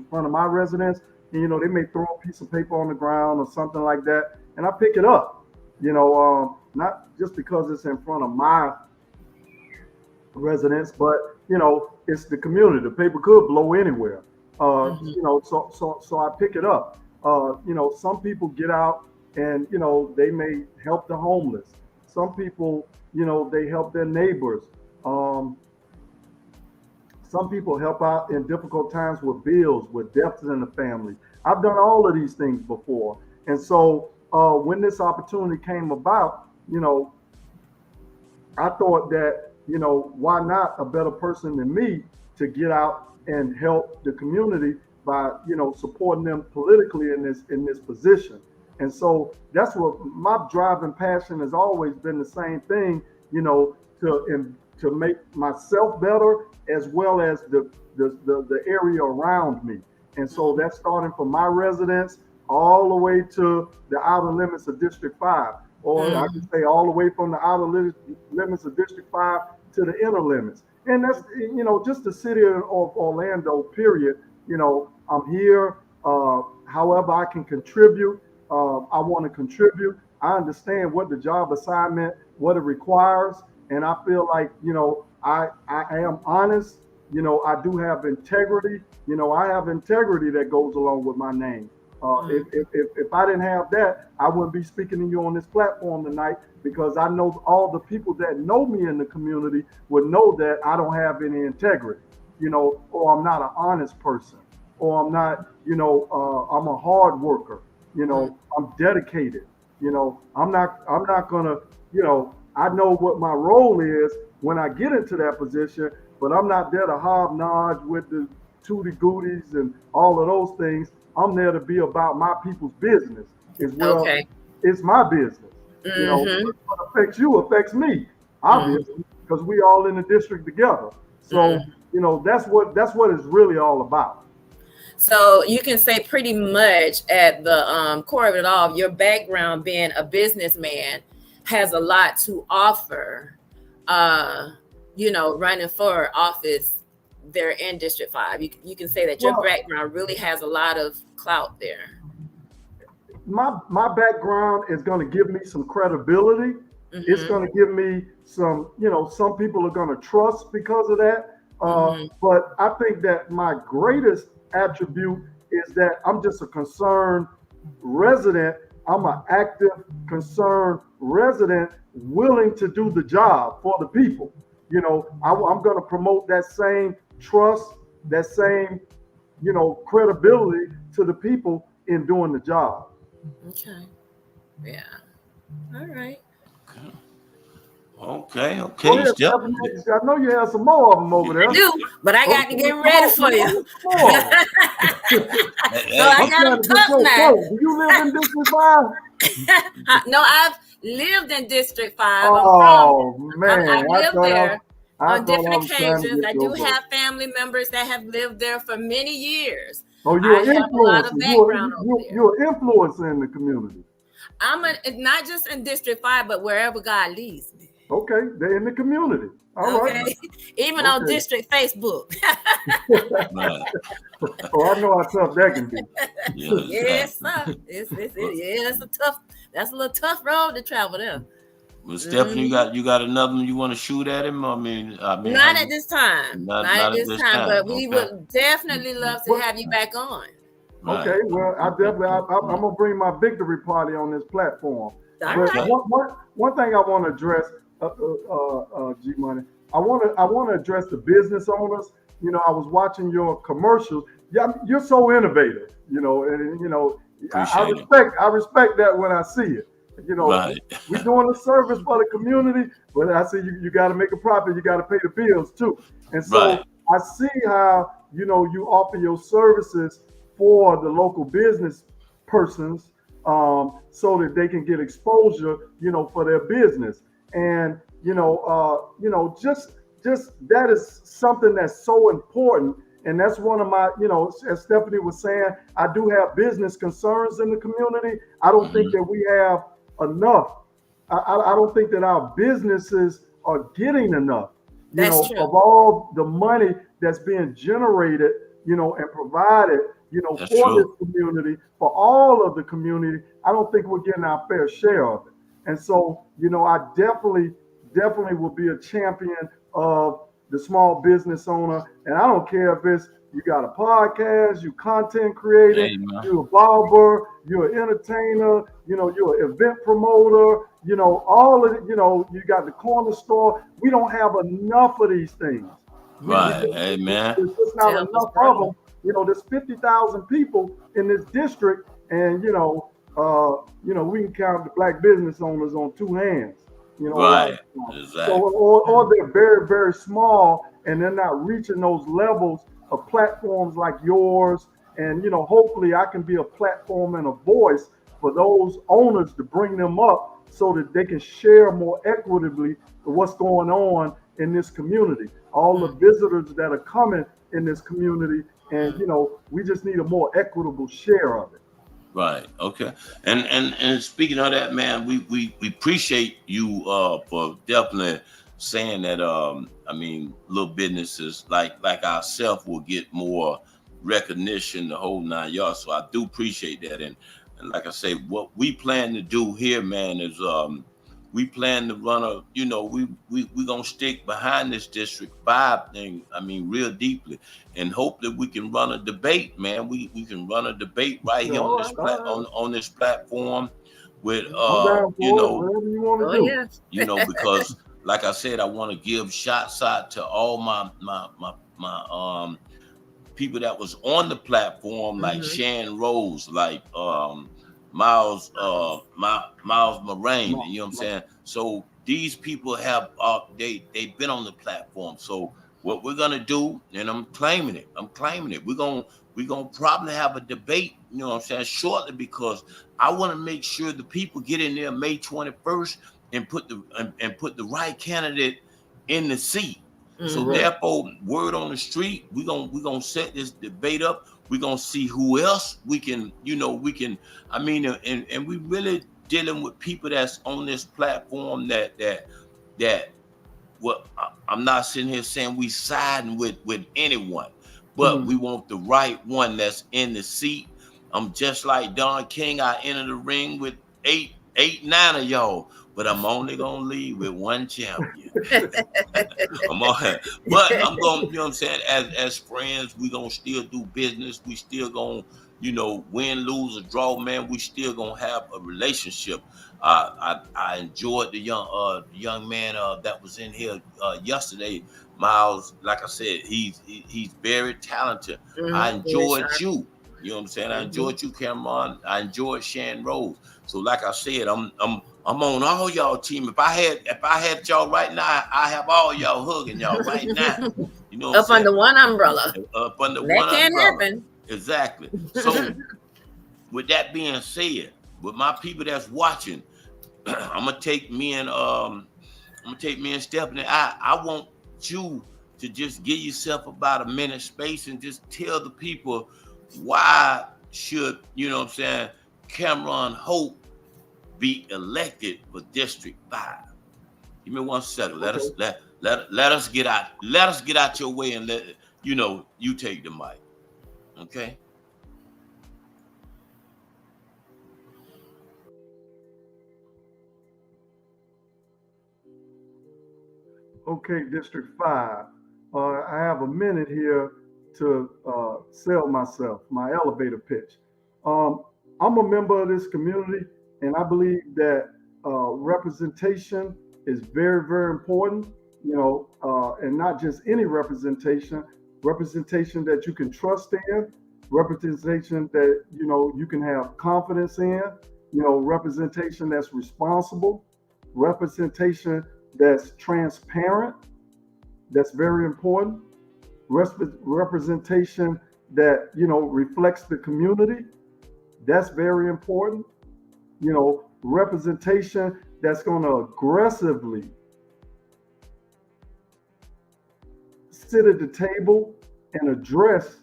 front of my residence, and, they may throw a piece of paper on the ground or something like that, and I pick it up, not just because it's in front of my residence, but, it's the community. The paper could blow anywhere, so I pick it up. Some people get out and, they may help the homeless. Some people, they help their neighbors. Some people help out in difficult times with bills, with deaths in the family. I've done all of these things before. And so when this opportunity came about, I thought that, why not a better person than me to get out and help the community by, supporting them politically in this position. And so that's what my driving passion has always been, the same thing, to make myself better as well as the area around me. And so that's starting from my residence all the way to the outer limits of District 5, or I can say all the way from the outer limits of District 5 to the inner limits. And that's, just the city of Orlando, period. I'm here, however I can contribute. I want to contribute. I understand what the job assignment, what it requires. And I feel like, I am honest. I do have integrity. I have integrity that goes along with my name. If I didn't have that, I wouldn't be speaking to you on this platform tonight, because I know all the people that know me in the community would know that I don't have any integrity, or I'm not an honest person, or I'm not, I'm a hard worker, I'm dedicated, I'm not gonna, I know what my role is when I get into that position, but I'm not there to hobnob with the tootie gooties and all of those things. I'm there to be about my people's business as well. Okay. It's my business. What affects you affects me, obviously, because we all in the district together. So, that's what it's really all about. So you can say pretty much at the core of it all, your background being a businessman has a lot to offer, running for office they're in District 5? You can say that your background really has a lot of clout there. My background is going to give me some credibility. It's going to give me some, some people are going to trust because of that. But I think that my greatest attribute is that I'm just a concerned resident. I'm an active, concerned resident willing to do the job for the people. I'm going to promote that same trust, that same, credibility to the people in doing the job. Okay. Yeah. All right. Okay. I know you have some more of them over there. I do, but I got to get ready for you. So I got them tough now. Do you live in District 5? No, I've lived in District 5. Man. I've lived there on different occasions. I do have family members that have lived there for many years. Oh, you're an influencer. You're an influencer in the community. I'm not just in District 5, but wherever God leads me. Okay, they're in the community. All right. Even on District Facebook. Oh, I know how tough that can be. Yes, sir. It's a tough. That's a little tough road to travel there. Well, Stephanie, you got another one you want to shoot at him? I mean, not at this time. Not at this time. But we would definitely love to have you back on. Right. Okay, well, I'm gonna bring my victory party on this platform. One thing I want to address, G Money. I want to address the business owners. I was watching your commercials. Yeah, you're so innovative. I respect that when I see it. We're doing a service for the community, but I see you got to make a profit. You got to pay the bills too. And so I see how you offer your services for the local business persons, so that they can get exposure, for their business. And just that is something that's so important. And that's one of my, as Stephanie was saying, I do have business concerns in the community. I don't think that we have enough. I don't think that our businesses are getting enough, of all the money that's being generated, and provided, for this community, for all of the community. I don't think we're getting our fair share of it. And so, I definitely will be a champion of the small business owner. And I don't care if it's you got a podcast, you content creator, you're a barber, you're an entertainer, you're an event promoter, all of it, you got the corner store. We don't have enough of these things. Right. Amen. There's just not enough of them. There's 50,000 people in this district, and we can count the black business owners on two hands. Right. Exactly. So, or they're very, very small, and they're not reaching those levels of platforms like yours. And hopefully, I can be a platform and a voice for those owners to bring them up, so that they can share more equitably what's going on in this community. All the visitors that are coming in this community, and we just need a more equitable share of it. Right. Okay. And speaking of that, man, we appreciate you for definitely saying that. Little businesses like ourselves will get more recognition, the whole 9 yards. So I do appreciate that. And like I say, what we plan to do here, man, is we plan to run we gonna stick behind this District 5 thing, real deeply, and hope that we can run a debate, man. We can run a debate right here on this platform with because like I said, I want to give shots out to all my people that was on the platform, like Shan Rose, like Miles Moraine, you know what I'm saying? So these people have they've been on the platform. So what we're gonna do, and I'm claiming it, we're gonna probably have a debate, you know what I'm saying, shortly, because I want to make sure the people get in there May 21st and put the right candidate in the seat. So therefore, word on the street, we're gonna set this debate up. We're gonna see who else we can, and we really dealing with people that's on this platform that I'm not sitting here saying we siding with anyone, but we want the right one that's in the seat. I'm just like Don King. I enter the ring with eight, 9 of y'all, but I'm only gonna leave with one champion. But I'm gonna, you know what I'm saying? As friends, we gonna still do business. We still gonna, you know, win, lose, or draw, man. We still gonna have a relationship. I enjoyed the young man that was in here yesterday, Miles. Like I said, he's very talented. I enjoyed you. You know what I'm saying? I enjoyed you, Cameron. I enjoyed Shan Rose. So, like I said, I'm on all y'all team. If I had y'all right now, I have all y'all hugging y'all right now. You know, what up under one umbrella. Up under that one can't umbrella. happen. Exactly. So, with that being said, with my people that's watching, I'm gonna take me and Stephanie. I want you to just give yourself about a minute space and just tell the people why should, you know what I'm saying, Cameron Hope be elected for District 5. Give me 1 second. Let us get out your way and let you know you take the mic. Okay. Okay, District 5. I have a minute here to sell myself, my elevator pitch. I'm a member of this community, and I believe that representation is very, very important, you know, and not just any representation that you can trust in, representation that, you know, you can have confidence in, you know, representation that's responsible, representation that's transparent, that's very important, representation that, you know, reflects the community, that's very important, you know, representation that's going to aggressively sit at the table and address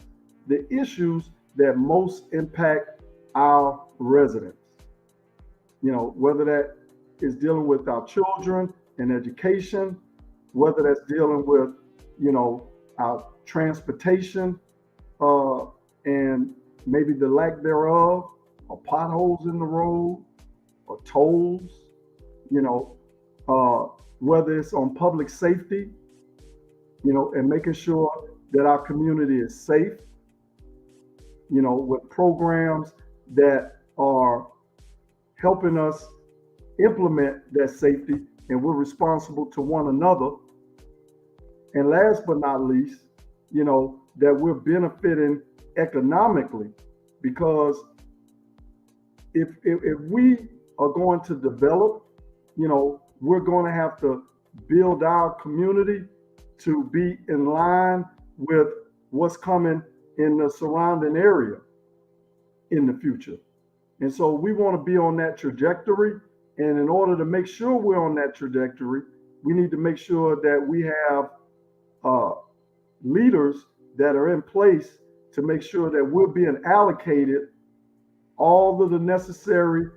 the issues that most impact our residents. You know, whether that is dealing with our children and education, whether that's dealing with, you know, our transportation and maybe the lack thereof, or potholes in the road, or tolls, you know, whether it's on public safety, you know, and making sure that our community is safe, you know, with programs that are helping us implement that safety, and we're responsible to one another. And last but not least, you know, that we're benefiting economically, because if we are going to develop, you know, we're going to have to build our community to be in line with what's coming in the surrounding area in the future. And so we want to be on that trajectory. And in order to make sure we're on that trajectory, we need to make sure that we have leaders that are in place to make sure that we're being allocated all of the necessary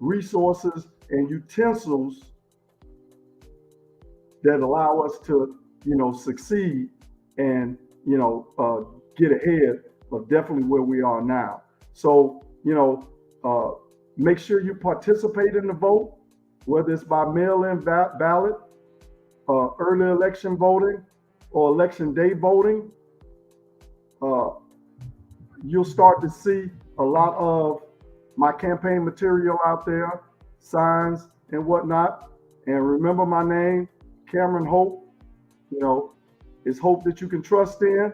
resources and utensils that allow us to, you know, succeed and, you know, get ahead of definitely where we are now. So, you know, make sure you participate in the vote, whether it's by mail-in ballot, early election voting, or election day voting. You'll start to see a lot of my campaign material out there, signs and whatnot. And remember my name, Cameron Hope. You know, it's hope that you can trust in,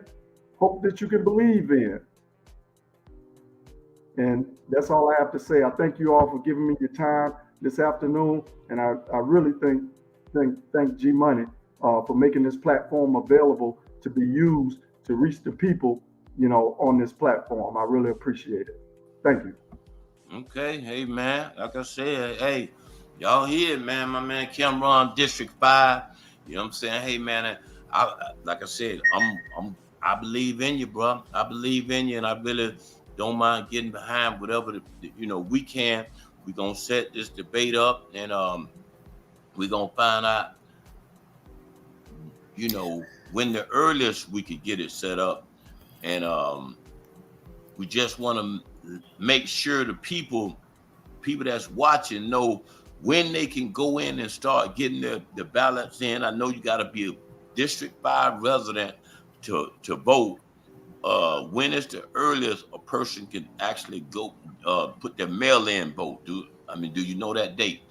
hope that you can believe in. And that's all I have to say. I thank you all for giving me your time this afternoon. And I really thank G Money for making this platform available to be used to reach the people, you know, on this platform. I really appreciate it. Thank you. Okay, hey man, like I said, hey, y'all hear, man, my man Cameron, District 5. You know what I'm saying? Hey man, like I said, I believe in you, bro. I believe in you, and I really don't mind getting behind whatever you know we can. We're gonna set this debate up, and we're gonna find out you know, when the earliest we could get it set up, and we just want to make sure the people that's watching know when they can go in and start getting the ballots in. I know you got to be a District 5 resident to vote. When is the earliest a person can actually go put their mail-in vote? Do you know that date?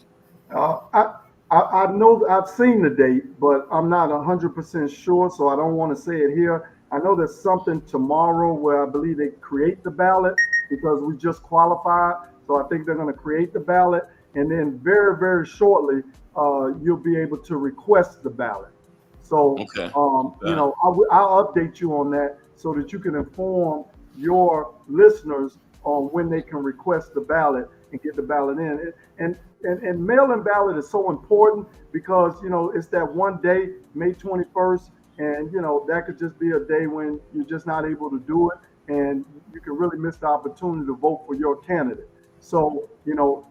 I know I've seen the date, but I'm not 100% sure, so I don't want to say it here. I know there's something tomorrow where I believe they create the ballot because we just qualified. So I think they're going to create the ballot, and then very, very shortly, you'll be able to request the ballot. So, you know, I'll update you on that so that you can inform your listeners on when they can request the ballot and get the ballot in. And mail-in ballot is so important because, you know, it's that one day, May 21st, and, you know, that could just be a day when you're just not able to do it, and you can really miss the opportunity to vote for your candidate. So, you know,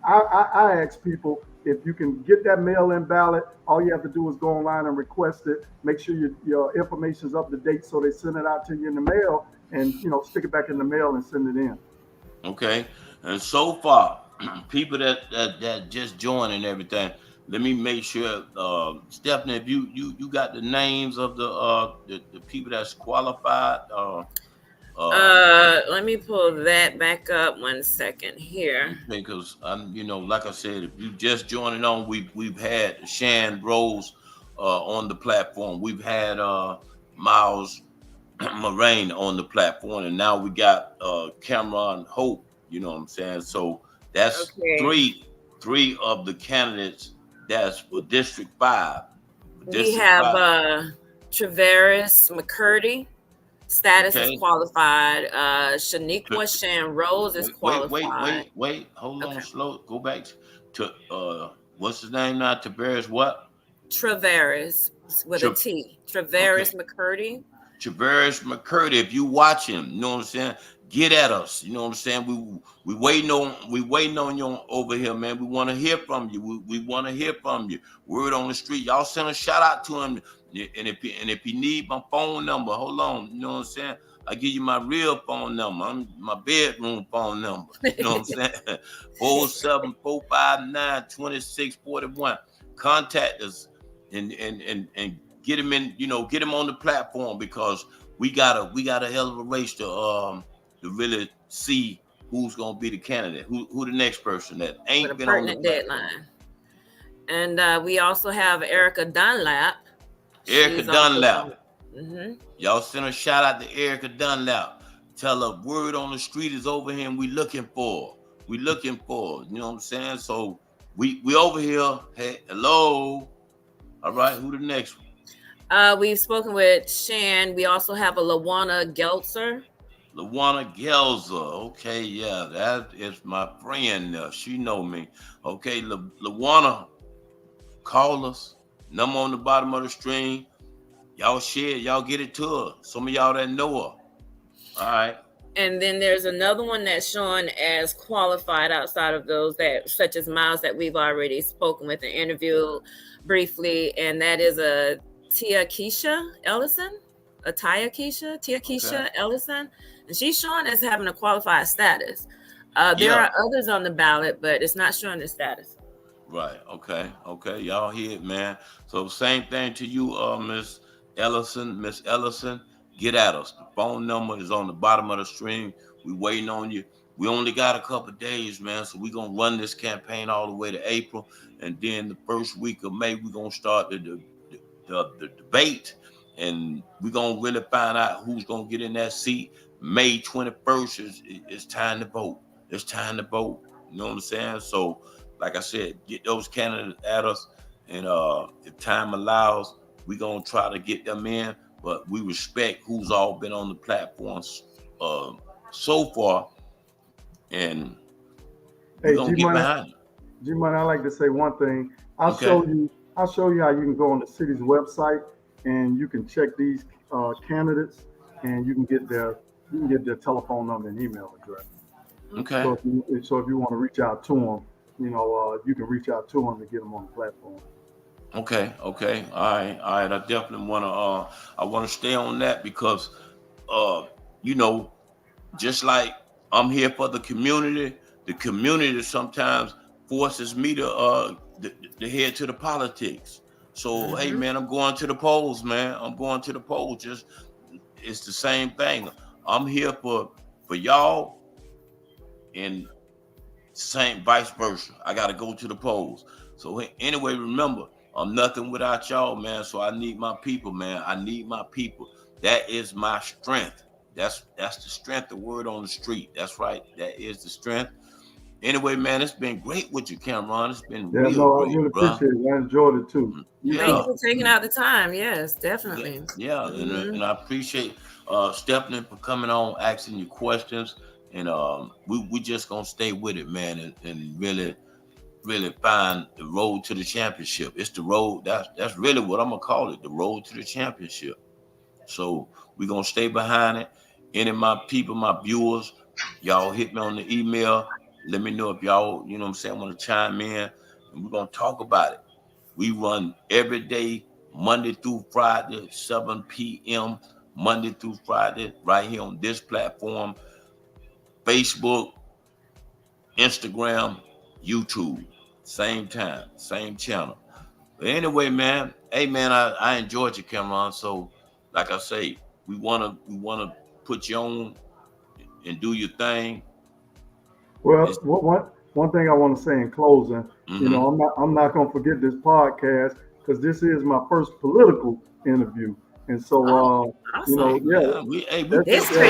I ask people, if you can get that mail-in ballot, all you have to do is go online and request it. Make sure your information's up to date so they send it out to you in the mail, and, you know, stick it back in the mail and send it in. Okay. And so far, people that just joined and everything, let me make sure, Stephanie, if you got the names of the people that's qualified. Let me pull that back up 1 second here. Because you know, like I said, if you just joining on, we've had Shan Rose on the platform. We've had Miles Moraine on the platform, and now we got Cameron Hope. You know what I'm saying? So that's three of the candidates that's for District 5. We have Travaris McCurdy. Status is qualified. Shaniqua Shan Rose is qualified. Wait. Hold on, slow. Go back to what's his name now? Travaris what? Travaris with a T. Travaris McCurdy. Travaris McCurdy. If you watch him, you know what I'm saying? Get at us. You know what I'm saying? We waiting on you over here, man. We want to hear from you. We want to hear from you. Word on the street. Y'all send a shout out to him. And if you need my phone number, hold on. You know what I'm saying? I give you my real phone number. My bedroom phone number. You know what I'm saying? 47459-2641. Contact us and get him in. You know, get him on the platform because we got a hell of a race to really see who's gonna be the candidate, who the next person that ain't been on the deadline. And we also have Erica Dunlap. Erica Dunlap. Y'all send a shout out to Erica Dunlap. Tell her word on the street is over here and we looking for. You know what I'm saying? So we over here. Hey, hello. All right, who the next one? We've spoken with Shan. We also have a Lawana Gelzer. Lawana Gelzer. Okay, yeah, that is my friend. She know me. Okay, Lawana, call us. Number on the bottom of the stream. Y'all share, y'all get it to her. Some of y'all that know her. All right. And then there's another one that's shown as qualified outside of those that, such as Miles, that we've already spoken with and interviewed briefly, and that is a Tia-Keisha Ellison. Ellison, and she's showing as having a qualified status. There are others on the ballot, but it's not showing the status. Right. Okay. Y'all hear it, man. So same thing to you, Miss Ellison. Get at us. The phone number is on the bottom of the stream. We waiting on you. We only got a couple of days, man. So we're gonna run this campaign all the way to April, and then the first week of May we're gonna start the debate, and we're gonna really find out who's gonna get in that seat. May 21st is time to vote. It's time to vote. You know what I'm saying? So, like I said, get those candidates at us, and if time allows, we're gonna try to get them in. But we respect who's all been on the platforms so far, and we're gonna get behind it. G-Money, I'd like to say one thing. I'll show you how you can go on the city's website and you can check these candidates, and you can get their telephone number and email address. Okay. So if you want to reach out to them, you know, you can reach out to them to get them on the platform. Okay. All right. I definitely wanna stay on that because you know, just like I'm here for the community sometimes forces me to head to the politics. So hey man, I'm going to the polls, man. I'm going to the polls. Just it's the same thing. I'm here for y'all and same vice versa. I gotta go to the polls. So anyway, remember, I'm nothing without y'all, man. So I need my people, man. I need my people. That is my strength. That's the strength of word on the street. That's right. That is the strength. Anyway, man, it's been great with you, Cameron. It's been Yeah, real no, I great, really bro. appreciate it. I enjoyed it too. Thank you for taking out the time. Yes, definitely. Yeah, and I appreciate Stephanie for coming on, asking you questions, and we just gonna stay with it, man, and really find the road to the championship. It's the road. That's really what I'm gonna call it, the road to the championship. So we're gonna stay behind it. Any of my people, my viewers, y'all hit me on the email. Let me know if y'all, you know what I'm saying, want to chime in, and we're gonna talk about it. We run every day, Monday through Friday, 7 p.m. Monday through Friday, right here on this platform, Facebook, Instagram, YouTube. Same time, same channel. But anyway, man, hey man, I enjoyed you, Cameron. So, like I say, we wanna put you on and do your thing. Well, one thing I want to say in closing, you know, I'm not gonna forget this podcast because this is my first political interview, and so you know, yeah, history.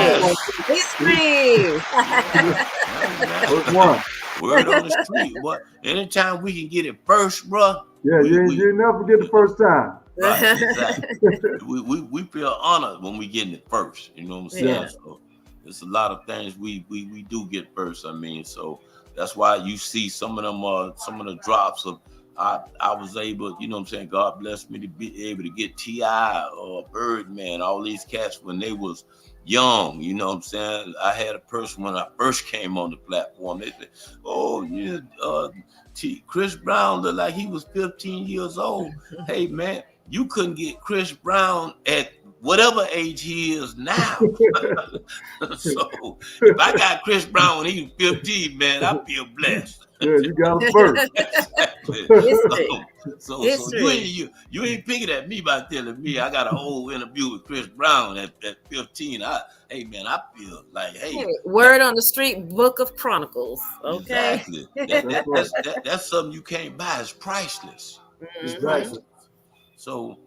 First one. Word on the street. What? Anytime we can get it first, bro. Yeah, you never forget the first time. Right, exactly. we feel honored when we get it first. You know what I'm saying? Yeah. So there's a lot of things we do get first. I mean, so that's why you see some of the drops of I was able, you know what I'm saying, God bless me to be able to get T.I. or Birdman, all these cats when they was young, you know what I'm saying? I had a person when I first came on the platform, they said, oh, yeah, Chris Brown looked like he was 15 years old. Hey, man, you couldn't get Chris Brown at whatever age he is now. So if I got Chris Brown when he was 15, man, I feel blessed. Yeah, you got him first. So you ain't picking at me by telling me I got a whole interview with Chris Brown at 15. Hey man, I feel like word on the street, Book of Chronicles. Okay. Exactly. That's something you can't buy. It's priceless. It's priceless. So,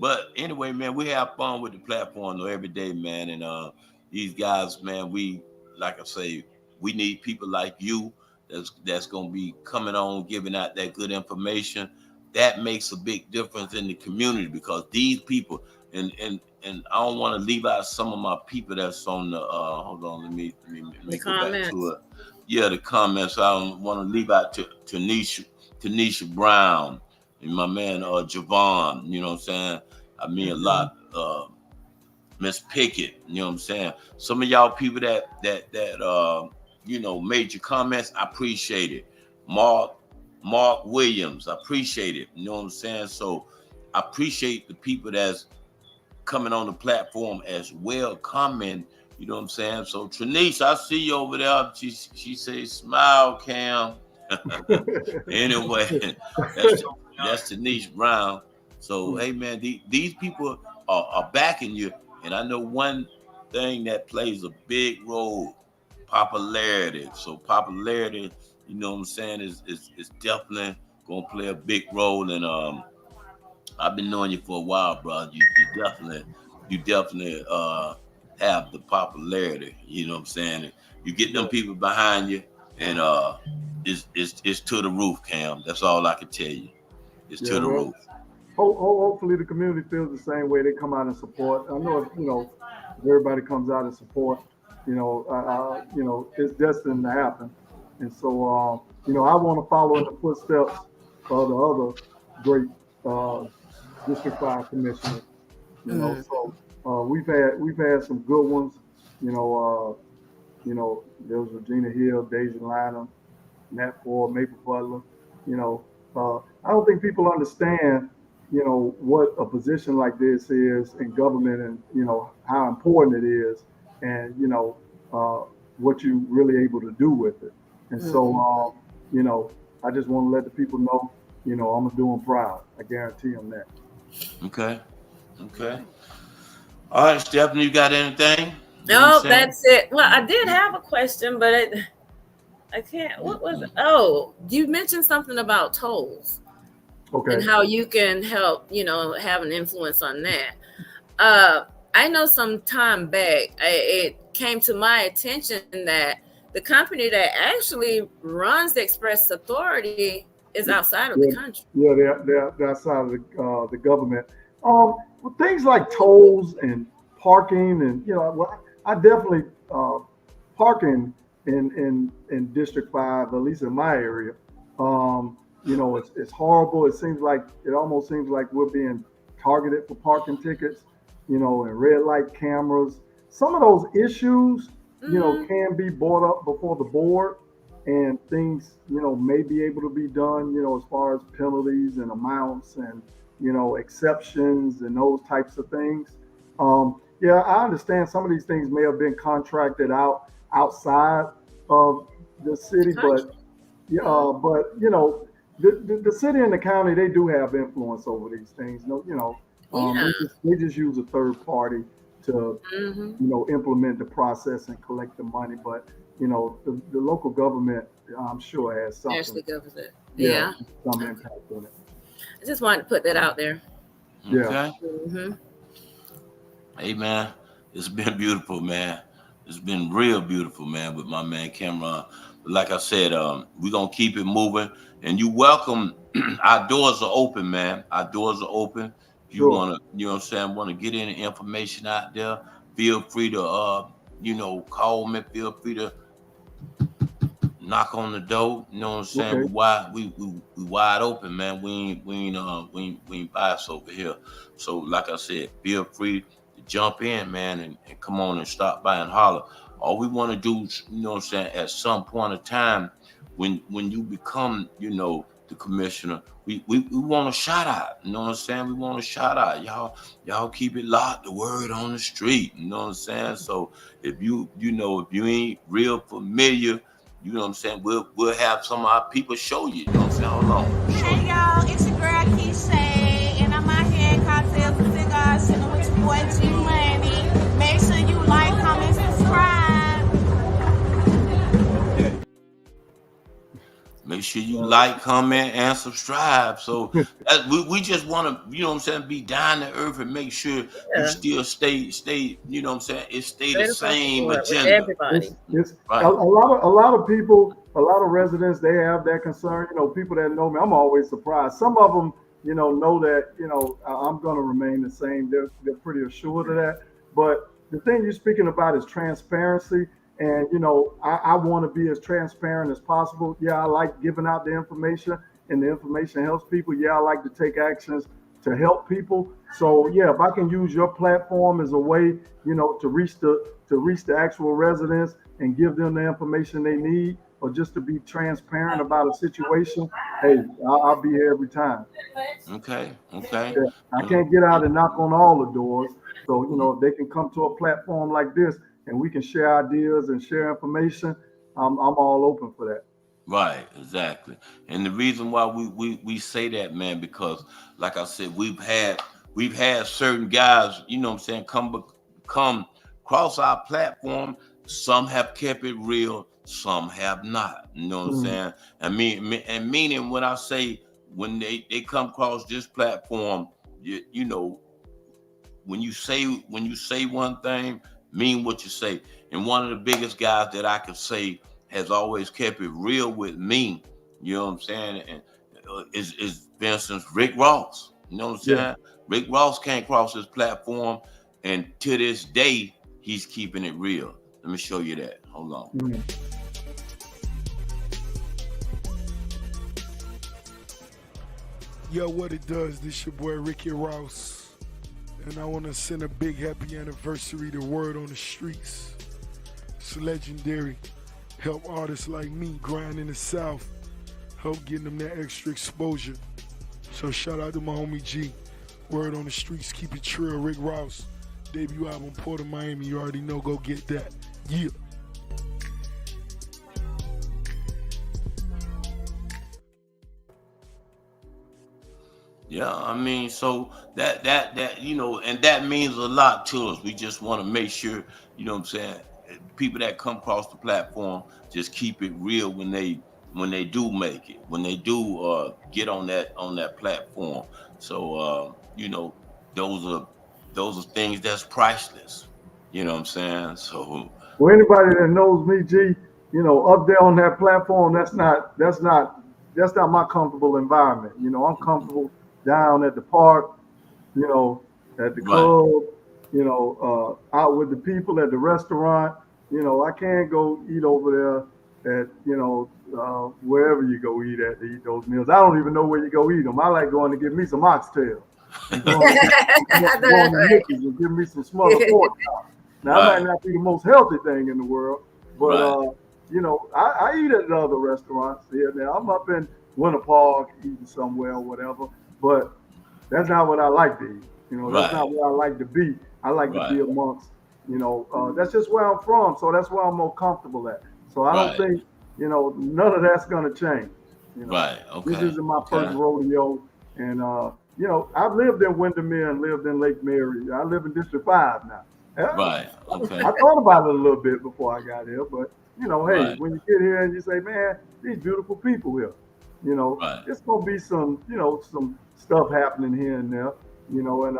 but anyway, man, we have fun with the platform though every day, man. And these guys, man, we like I say, we need people like you that's gonna be coming on, giving out that good information. That makes a big difference in the community because these people and I don't want to leave out some of my people that's on the hold on, let me go back to it. Yeah, the comments. I don't want to leave out to Tanisha Brown and my man Javon, you know what I'm saying? I mean a lot. Miss Pickett, you know what I'm saying? Some of y'all people that you know, made your comments, I appreciate it. Mark Williams, I appreciate it. You know what I'm saying? So I appreciate the people that's coming on the platform as well, comment. You know what I'm saying? So Trinice, I see you over there. She says, smile, Cam. Anyway, that's Tanisha Brown. So hey man, these people are backing you, and I know one thing that plays a big role. Popularity. So popularity, you know what I'm saying, is definitely gonna play a big role. And I've been knowing you for a while, bro. You definitely have the popularity. You know what I'm saying? You get them people behind you, and it's to the roof, Cam. That's all I can tell you. It's to the roof. Hopefully the community feels the same way. They come out and support. I know, you know, if everybody comes out and support, you know, it's destined to happen. And so, you know, I want to follow in the footsteps of the other great District 5 commissioners. You know, so we've had some good ones. You know, there was Regina Hill, Daisy Lynham, Nat Ford, Maple Butler. You know, I don't think people understand you know, what a position like this is in government, and you know how important it is, and you know what you really able to do with it. And so, you know, I just want to let the people know, you know, I'm gonna do them proud. I guarantee them that. Okay. All right, Stephanie, you got anything? No, that's it. Well, I did have a question, but I can't. What was it? Oh, you mentioned something about tolls. Okay. And how you can help, you know, have an influence on that. I know some time back, it came to my attention that the company that actually runs the Express Authority is outside of the country. Yeah, they're outside of the government. With things like tolls and parking, and you know, I definitely parking in District 5, at least in my area. You know, it's horrible. It almost seems like we're being targeted for parking tickets, you know, and red light cameras. Some of those issues, you know, can be brought up before the board, and things, you know, may be able to be done, you know, as far as penalties and amounts and, you know, exceptions and those types of things. Yeah, I understand some of these things may have been contracted out outside of the city, but you know, the city and the county, they do have influence over these things. No, you know, they just use a third party to, you know, implement the process and collect the money. But you know, the local government, I'm sure, has something. Actually governs it. Yeah, some impact on it. I just wanted to put that out there. Yeah. Okay. Hey man, it's been beautiful, man. It's been real beautiful, man, with my man Cameron. But like I said, we're gonna keep it moving. And you welcome. Our doors are open, man. Our doors are open. If you wanna, you know what I'm saying, wanna get any information out there, feel free to you know, call me, feel free to knock on the door. You know what I'm saying? We wide open, man. We ain't biased over here. So like I said, feel free to jump in, man, and come on and stop by and holler. All we want to do is, you know what I'm saying, at some point of time, when you become, you know, the commissioner, we want a shout out. You know what I'm saying? We want a shout out. Y'all keep it locked, the word on the street. You know what I'm saying? So if you ain't real familiar, you know what I'm saying, we'll have some of our people show you. You know what I'm saying? Hold on. Hey y'all, it's your girl Keisha, and I'm out here at Cocktails and Cigars, chilling with your boy G Money. Make sure you like, comment, subscribe. Make sure you like, comment, and subscribe. So we just want to, you know what I'm saying, be down to earth and make sure you still stay, you know what I'm saying, it stay the same agenda. Everybody. Right. A lot of people, a lot of residents, they have that concern. You know, people that know me, I'm always surprised. Some of them, you know that, you know, I'm going to remain the same. They're pretty assured of that. But the thing you're speaking about is transparency. And, you know, I want to be as transparent as possible. Yeah, I like giving out the information, and the information helps people. Yeah, I like to take actions to help people. So, yeah, if I can use your platform as a way, you know, to reach the actual residents and give them the information they need, or just to be transparent about a situation, hey, I'll be here every time. Okay. Yeah, I can't get out and knock on all the doors. So, you know, if they can come to a platform like this, and we can share ideas and share information, I'm all open for that. Right, exactly. And the reason why we say that, man, because like I said, we've had certain guys, you know what I'm saying, come across our platform. Some have kept it real, some have not. You know what I'm saying? And meaning when I say when they come across this platform, you know, when you say one thing, mean what you say. And one of the biggest guys that I could say has always kept it real with me, you know what I'm saying, and is for instance Rick Ross. You know what I'm saying? Yeah. Rick Ross came across his platform, and to this day he's keeping it real. Let me show you that. Hold on. Yo, what it does, this your boy Ricky Ross. And I want to send a big happy anniversary to Word on the Streets. It's legendary. Help artists like me grind in the South. Help getting them that extra exposure. So shout out to my homie G. Word on the streets, keep it trill. Rick Rouse, debut album, Port of Miami. You already know, go get that. Yeah. Yeah, I mean, so that you know, and that means a lot to us. We just want to make sure, you know what I'm saying, people that come across the platform just keep it real when they do make it, when they do get on that platform. So you know, those are things that's priceless. You know what I'm saying? So well, anybody that knows me, G, you know, up there on that platform, that's not my comfortable environment. You know, I'm comfortable down at the park, you know, at the club, you know, out with the people at the restaurant. You know, I can't go eat over there at, you know, wherever you go eat at to eat those meals. I don't even know where you go eat them. I like going to get me some oxtail. And going to Mickey's and give me some smothered pork chop. Now, that might not be the most healthy thing in the world, but, you know, I eat at the other restaurants here now. I'm up in Winter Park eating somewhere or whatever, but that's not what I like to eat. You know, that's not where I like to be. I like to be amongst, you know, that's just where I'm from, so that's where I'm more comfortable at. So I don't think, you know, none of that's going to change. You know? This isn't my first rodeo, and, you know, I've lived in Windermere and lived in Lake Mary. I live in District 5 now. I thought about it a little bit before I got here, but, you know, hey, when you get here and you say, man, these beautiful people here, you know, it's going to be some, you know, some stuff happening here and there, you know, and,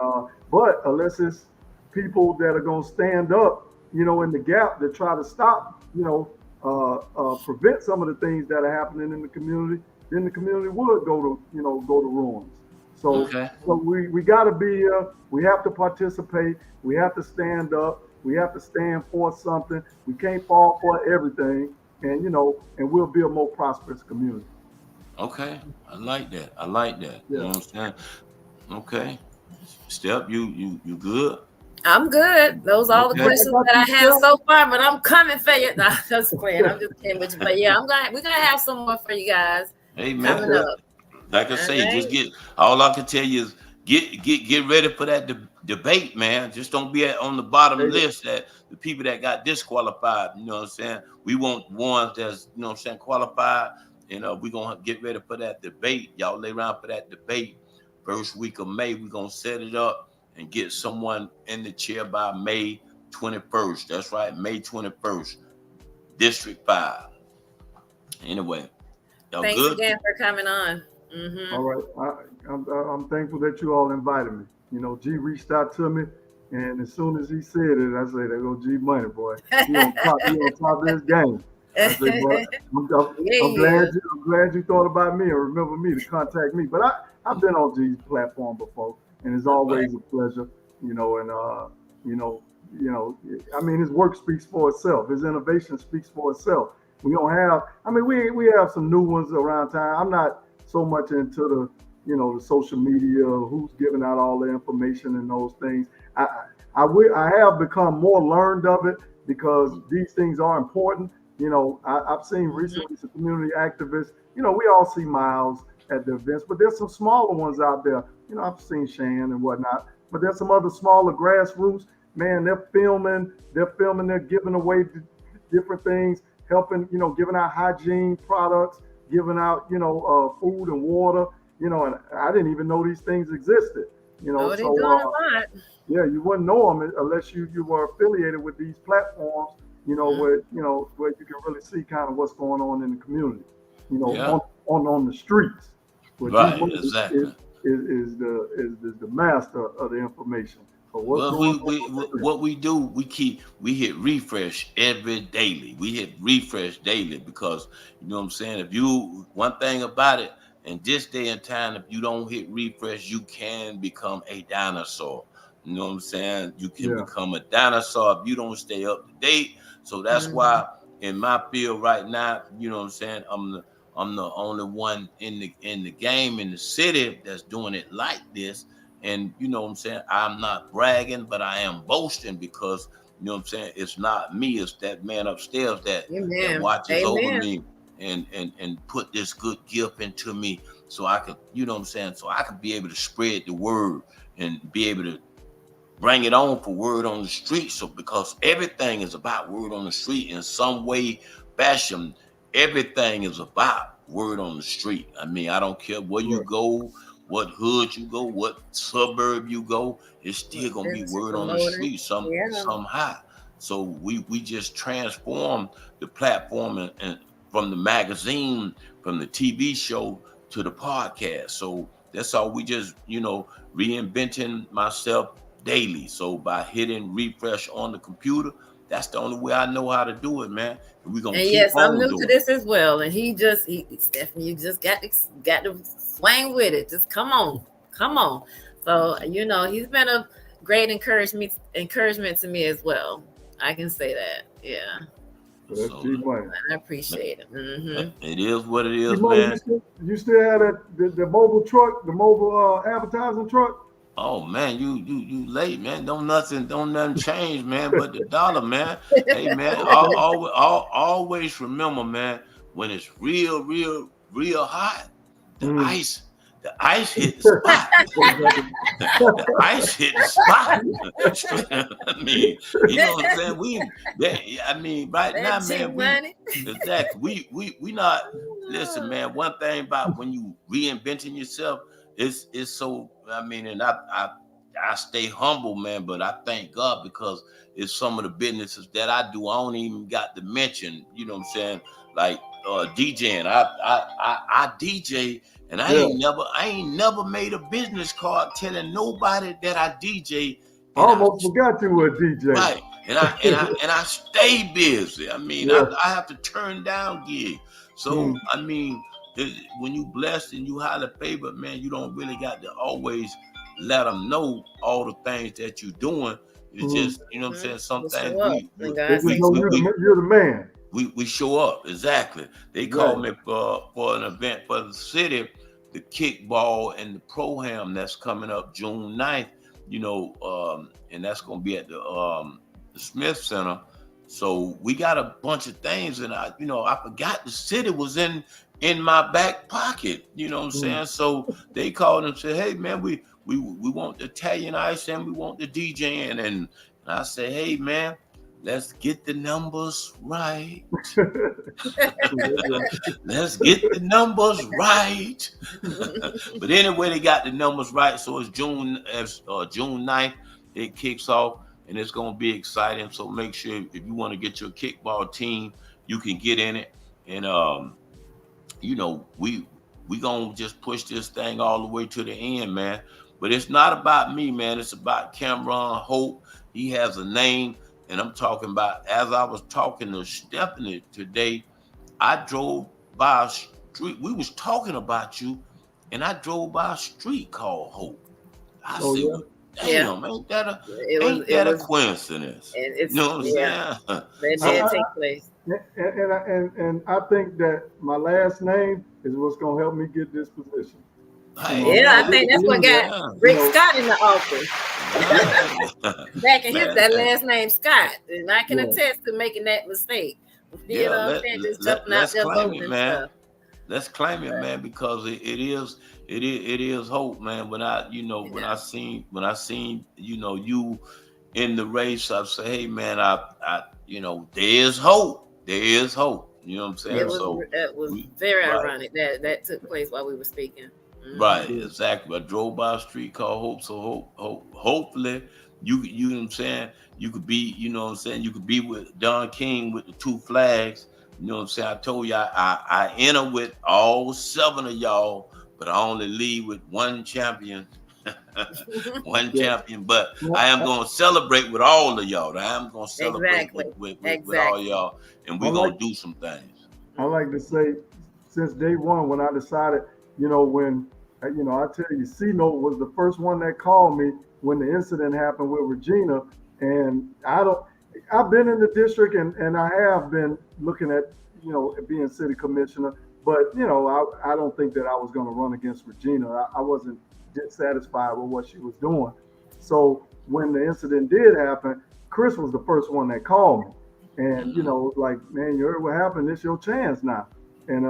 but unless it's people that are going to stand up, you know, in the gap that try to stop, you know, prevent some of the things that are happening in the community, then the community would go to ruins. So, so we got to be here. We have to participate. We have to stand up. We have to stand for something. We can't fall for everything, and you know, and we'll be a more prosperous community. Okay, I like that. I like that. You know what I'm saying? Okay, Step, you good? I'm good. Those are all the questions that I have so far, but I'm coming for you. No, just playing. I'm just kidding with you. But yeah, we're gonna have some more for you guys. Hey man, coming up. Like I say, just get. All I can tell you is get ready for that debate, man. Just don't be on the bottom list that the people that got disqualified. You know what I'm saying? We want ones that's, you know what I'm saying, qualified. You know, we're gonna get ready for that debate. Y'all lay around for that debate. First week of May, we're gonna set it up and get someone in the chair by May 21st. That's right, May 21st, District 5. Anyway, y'all thanks good? Again for coming on. Mm-hmm. All right, I'm thankful that you all invited me. You know, G reached out to me, and as soon as he said it, I said, "There go G Money, boy. He on top of this game." I said, boy, I'm glad you thought about me and remember me to contact me. But I've been on G's platform before, and it's always a pleasure. You know, and I mean, his work speaks for itself. His innovation speaks for itself. We don't have. I mean, we have some new ones around town. I'm not so much into the, you know, the social media, who's giving out all the information and those things. I have become more learned of it because these things are important. You know, I've seen recently some community activists. You know, we all see Miles at the events, but there's some smaller ones out there. You know, I've seen Shan and whatnot, but there's some other smaller grassroots. Man, they're filming, they're giving away different things, helping, you know, giving out hygiene products, giving out, you know, food and water, you know, and I didn't even know these things existed, you know. So, doing a lot. Yeah, you wouldn't know them unless you were affiliated with these platforms, you know, where you can really see kind of what's going on in the community, you know, on the streets. Right, exactly. Is the master of the information. Well, what we do, we hit refresh daily. We hit refresh daily because, you know what I'm saying, one thing about it, in this day and time, if you don't hit refresh, you can become a dinosaur. You know what I'm saying? You can become a dinosaur if you don't stay up to date. So that's why in my field right now, you know what I'm saying, I'm the only one in the game in the city that's doing it like this. And you know what I'm saying? I'm not bragging, but I am boasting because, you know what I'm saying, it's not me, it's that man upstairs that watches over me. and put this good gift into me so I could, you know what I'm saying, so I could be able to spread the word and be able to bring it on for word on the street. So because everything is about word on the street in some way, fashion, everything is about word on the street. I mean, I don't care where you go, what hood you go, what suburb you go, it's still gonna be word on the street somehow. So we just transform the platform and from the magazine, from the TV show to the podcast. So that's all. We just, you know, reinventing myself daily. So by hitting refresh on the computer, that's the only way I know how to do it, man. And we're gonna keep yes, on I'm new doing to this as well. And Stephanie, you just got to swing with it. Just come on. So you know, he's been a great encouragement to me as well. I can say that. Yeah. I appreciate it. Mm-hmm. It is what it is, T-Money, man. You still have the mobile truck, the mobile advertising truck? Oh man, you late, man. Don't nothing change, man, but the dollar, man. Hey man, always remember, man, when it's real hot, the ice hit the spot. The ice hit the spot. I mean, you know what I'm saying? Right now, man, exactly. We not, listen, man, one thing about when you reinventing yourself, it's so, I mean, and I stay humble, man, but I thank God because it's some of the businesses that I do, I don't even got to mention, you know what I'm saying? Like DJing. I DJ, and I ain't never made a business card telling nobody that I DJ. I almost forgot you were a DJ. Right. And I stay busy. I mean, I have to turn down gigs. So I mean, when you blessed and you highly favored, man, you don't really got to always let them know all the things that you're doing. It's just, you know what I'm saying? Sometimes you're the man. We show up, exactly. They called me for an event for the city, the kickball and the pro-ham that's coming up June 9th, you know, and that's going to be at the Smith Center. So we got a bunch of things, and I forgot the city was in my back pocket, you know what I'm saying? So they called and said, hey man, we want the Italian ice and we want the DJing. And I said, hey man, let's get the numbers right. Let's get the numbers right. But anyway, they got the numbers right. So it's June 9th, it kicks off, and it's gonna be exciting. So make sure if you want to get your kickball team, you can get in it. And you know, we gonna just push this thing all the way to the end, man. But it's not about me, man. It's about Cameron Hope. He has a name. And I'm talking about, as I was talking to Stephanie today, I drove by a street. We was talking about you, and I drove by a street called Hope. I said, damn, ain't that a coincidence? You know what I'm saying? That did take place. And I think that my last name is what's going to help me get this position. I think that's what got Rick Scott in the office. Back in that last name Scott, and I can attest to making that mistake. You know what I'm saying? Just jumping out there voting and stuff. Let's claim it, man, because it is hope, man. When I seen you know you in the race, I say, hey man, I there is hope. There is hope. You know what I'm saying? It was very ironic that took place while we were speaking. Right, exactly. I drove by a street called Hope. So hopefully you know what I'm saying, you could be, you know what I'm saying, you could be with Don King with the 2 flags. You know what I'm saying? I told you I enter with all 7 of y'all, but I only leave with 1 champion. One champion, but I am going to celebrate with all of y'all. I am going to celebrate with all y'all, and we're going to do some things. I like to say, since day one, when I decided, I tell you, C-Note was the first one that called me when the incident happened with Regina. And I've been in the district and I have been looking at, being city commissioner, but, I don't think that I was going to run against Regina. I wasn't dissatisfied with what she was doing. So when the incident did happen, Chris was the first one that called me. And, it was like, man, you heard what happened. It's your chance now. And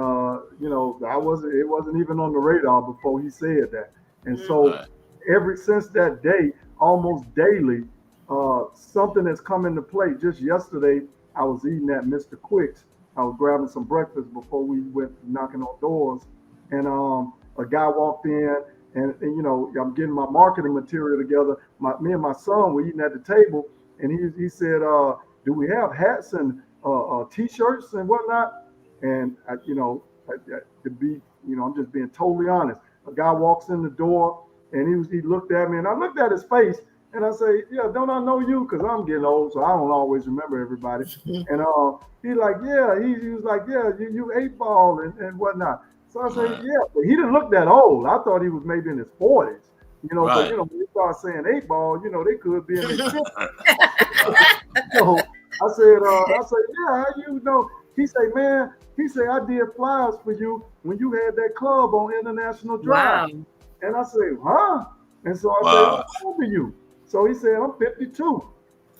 you know, it wasn't even on the radar before he said that. And so ever since that day, almost daily, something has come into play. Just yesterday, I was eating at Mr. Quick's. I was grabbing some breakfast before we went knocking on doors, and a guy walked in, and you know, I'm getting my marketing material together. Me and my son were eating at the table, and he said, "Do we have hats and t-shirts and whatnot?" And to be, you know, I'm just being totally honest. A guy walks in the door, and he looked at me, and I looked at his face, and I say, "Yeah, don't I know you?" Because I'm getting old, so I don't always remember everybody. And he like, "Yeah," he was like, "Yeah, you 8Ball and whatnot." So I said, "Yeah," but he didn't look that old. I thought he was maybe in his 40s. You know, but you know, when you start saying 8Ball, you know, they could be in their 50s. So I said, "Yeah, how you know?" He said, "Man," he said, "I did flyers for you when you had that club on International Drive." Wow. And I said, "Huh?" And so I said, "How old are you?" So he said, "I'm 52.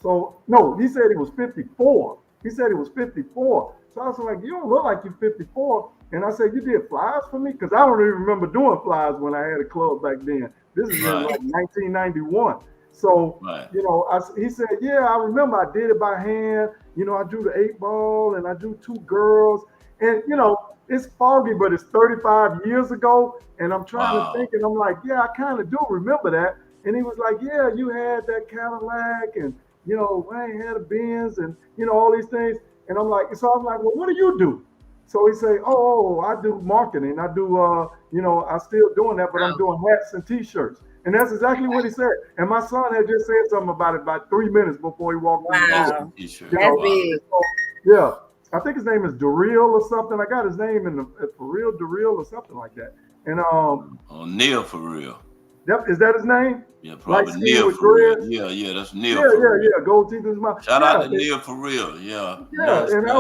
So no, he said he was 54. He said he was 54. So I was like, "You don't look like you're 54. And I said, "You did flyers for me?" Because I don't even remember doing flyers when I had a club back then. This is in like 1991. So, you know, he said, "Yeah, I remember I did it by hand. You know, I drew the 8Ball and I drew 2 girls. And, you know, it's foggy, but it's 35 years ago. And I'm trying to think, and I'm like, yeah, I kind of do remember that." And he was like, "Yeah, you had that Cadillac and, you know, I ain't had a Benz and, you know, all these things." And I'm like, "Well, what do you do?" So he say, "Oh, I do marketing. I do, you know, I'm still doing that, but I'm doing hats and t-shirts." And that's exactly what he said. And my son had just said something about it about 3 minutes before he walked in the door. You know, so, yeah, I think his name is Darrell or something. I got his name in the for real Darrell or something like that. And Neil for real. Is that his name? Yeah, probably Like Neil with for real. dreads? Yeah, that's Neil. Yeah. Gold teeth in his mouth. Shout out to Neil for real. Yeah. Yeah, Nice and guy. I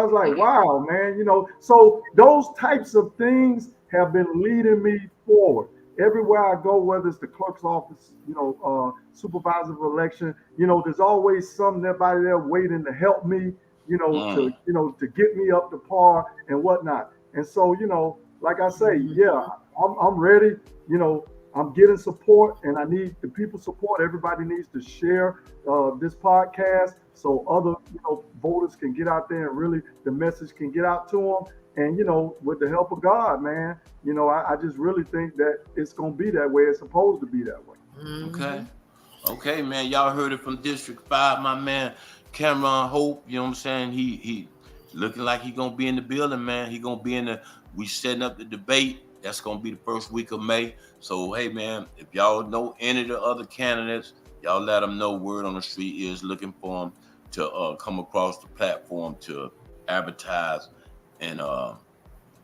was like, wow, man, you know, so those types of things have been leading me forward. Everywhere I go, whether it's the clerk's office, you know, supervisor of election, you know, there's always somebody there waiting to help me, you know, to get me up to par and whatnot. And so, you know, like I say, yeah, I'm ready, you know. I'm getting support, and I need the people support. Everybody needs to share this podcast so other, you know, voters can get out there and really the message can get out to them. And, you know, with the help of God, man, you know, I just really think that it's going to be that way. It's supposed to be that way. Okay, man. Y'all heard it from District 5, my man, Cameron Hope. You know what I'm saying? He looking like he going to be in the building, man. He going to be we setting up the debate. That's going to be the first week of May. So, hey, man, if y'all know any of the other candidates, y'all let them know Word on the Street is looking for them to come across the platform to advertise and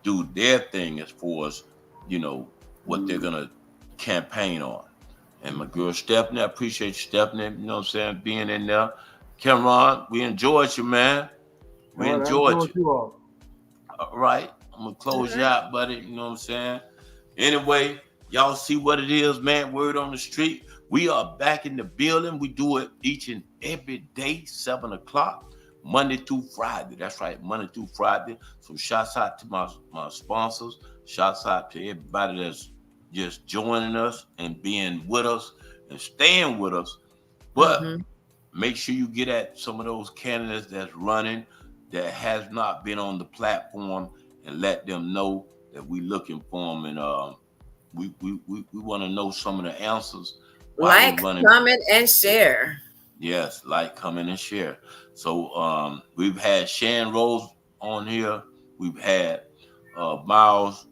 do their thing as far as, you know, what they're going to campaign on. And my girl Stephanie, I appreciate you, Stephanie, you know what I'm saying, being in there. Cameron, we enjoyed you, man. We enjoyed you. All right. I'm going to close you out, buddy. You know what I'm saying? Anyway, y'all see what it is, man. Word on the Street. We are back in the building. We do it each and every day, 7 o'clock, Monday through Friday. That's right, Monday through Friday. So shouts out to my sponsors. Shouts out to everybody that's just joining us and being with us and staying with us. But make sure you get at some of those candidates that's running that has not been on the platform and let them know that we looking for them. And we want to know some of the answers. Like, comment, and share. Yes, like, comment, and share. So we've had Shan Rose on here. We've had Miles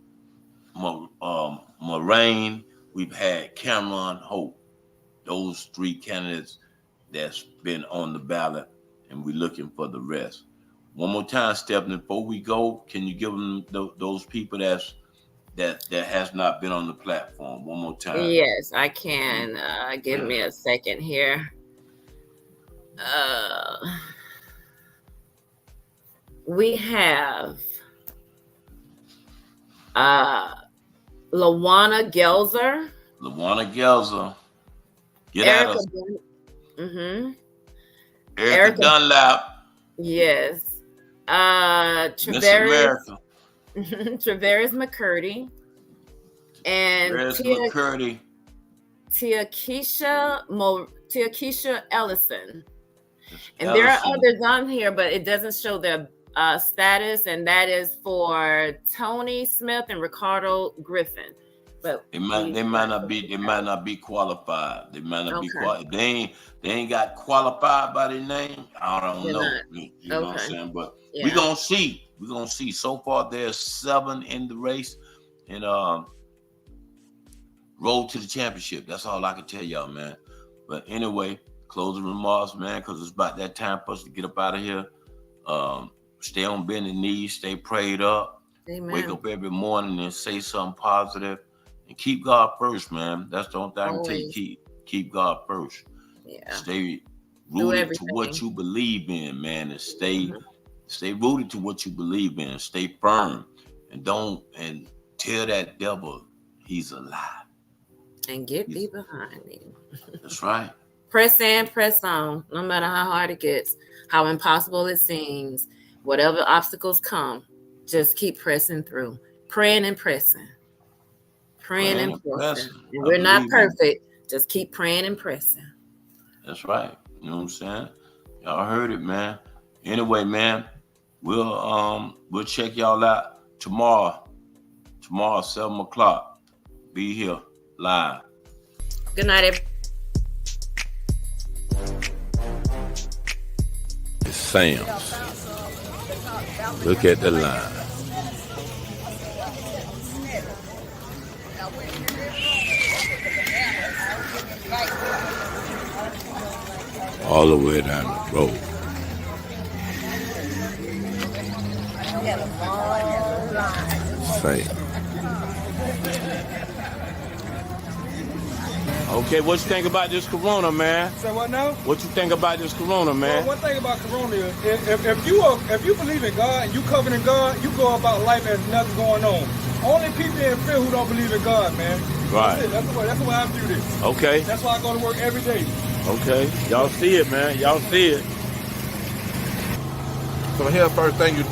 Moraine. We've had Cameron Hope. Those 3 candidates that's been on the ballot, and we're looking for the rest. One more time, Stephanie, before we go, can you give them those people that has not been on the platform one more time? Yes, I can. Give me a second here. We have Lawana Gelzer. Get at us. Erica Dunlap. Yes. Miss America. Travaris McCurdy. And McCurdy. Keisha Ellison. And there are others on here, but it doesn't show their status, and that is for Tony Smith and Ricardo Griffin. But they might not be qualified. They might not be qualified. They ain't got qualified by their name. I don't know. You know what I'm saying? But we're gonna see. We're gonna see. So far there's 7 in the race, and road to the championship. That's all I can tell y'all, man. But anyway, closing remarks, man, because it's about that time for us to get up out of here. Stay on bending knees, stay prayed up. Amen. Wake up every morning and say something positive. And keep God first, man. That's the only thing I can tell you. Keep God first. Yeah. Stay rooted to what you believe in, man. And stay rooted to what you believe in. Stay firm. And tell that devil he's a lie. And get thee behind me. That's right. Press in, press on. No matter how hard it gets, how impossible it seems, whatever obstacles come, just keep pressing through. Praying and pressing. Praying and pressing. And we're not perfect. Just keep praying and pressing. That's right. You know what I'm saying? Y'all heard it, man. Anyway, man, we'll check y'all out tomorrow. Tomorrow, 7 o'clock. Be here live. Good night, everybody. It's Sam's. Look at the line. All the way down the road. Same. Okay, what you think about this corona, man? Say what now? What you think about this corona, man? Well, one thing about corona is if you believe in God and you covered in God, you go about life as nothing going on. Only people in fear who don't believe in God, man. Right. That's the way I view this. Okay. That's why I go to work every day. Okay. Y'all see it, man. Y'all see it. So here, first thing you do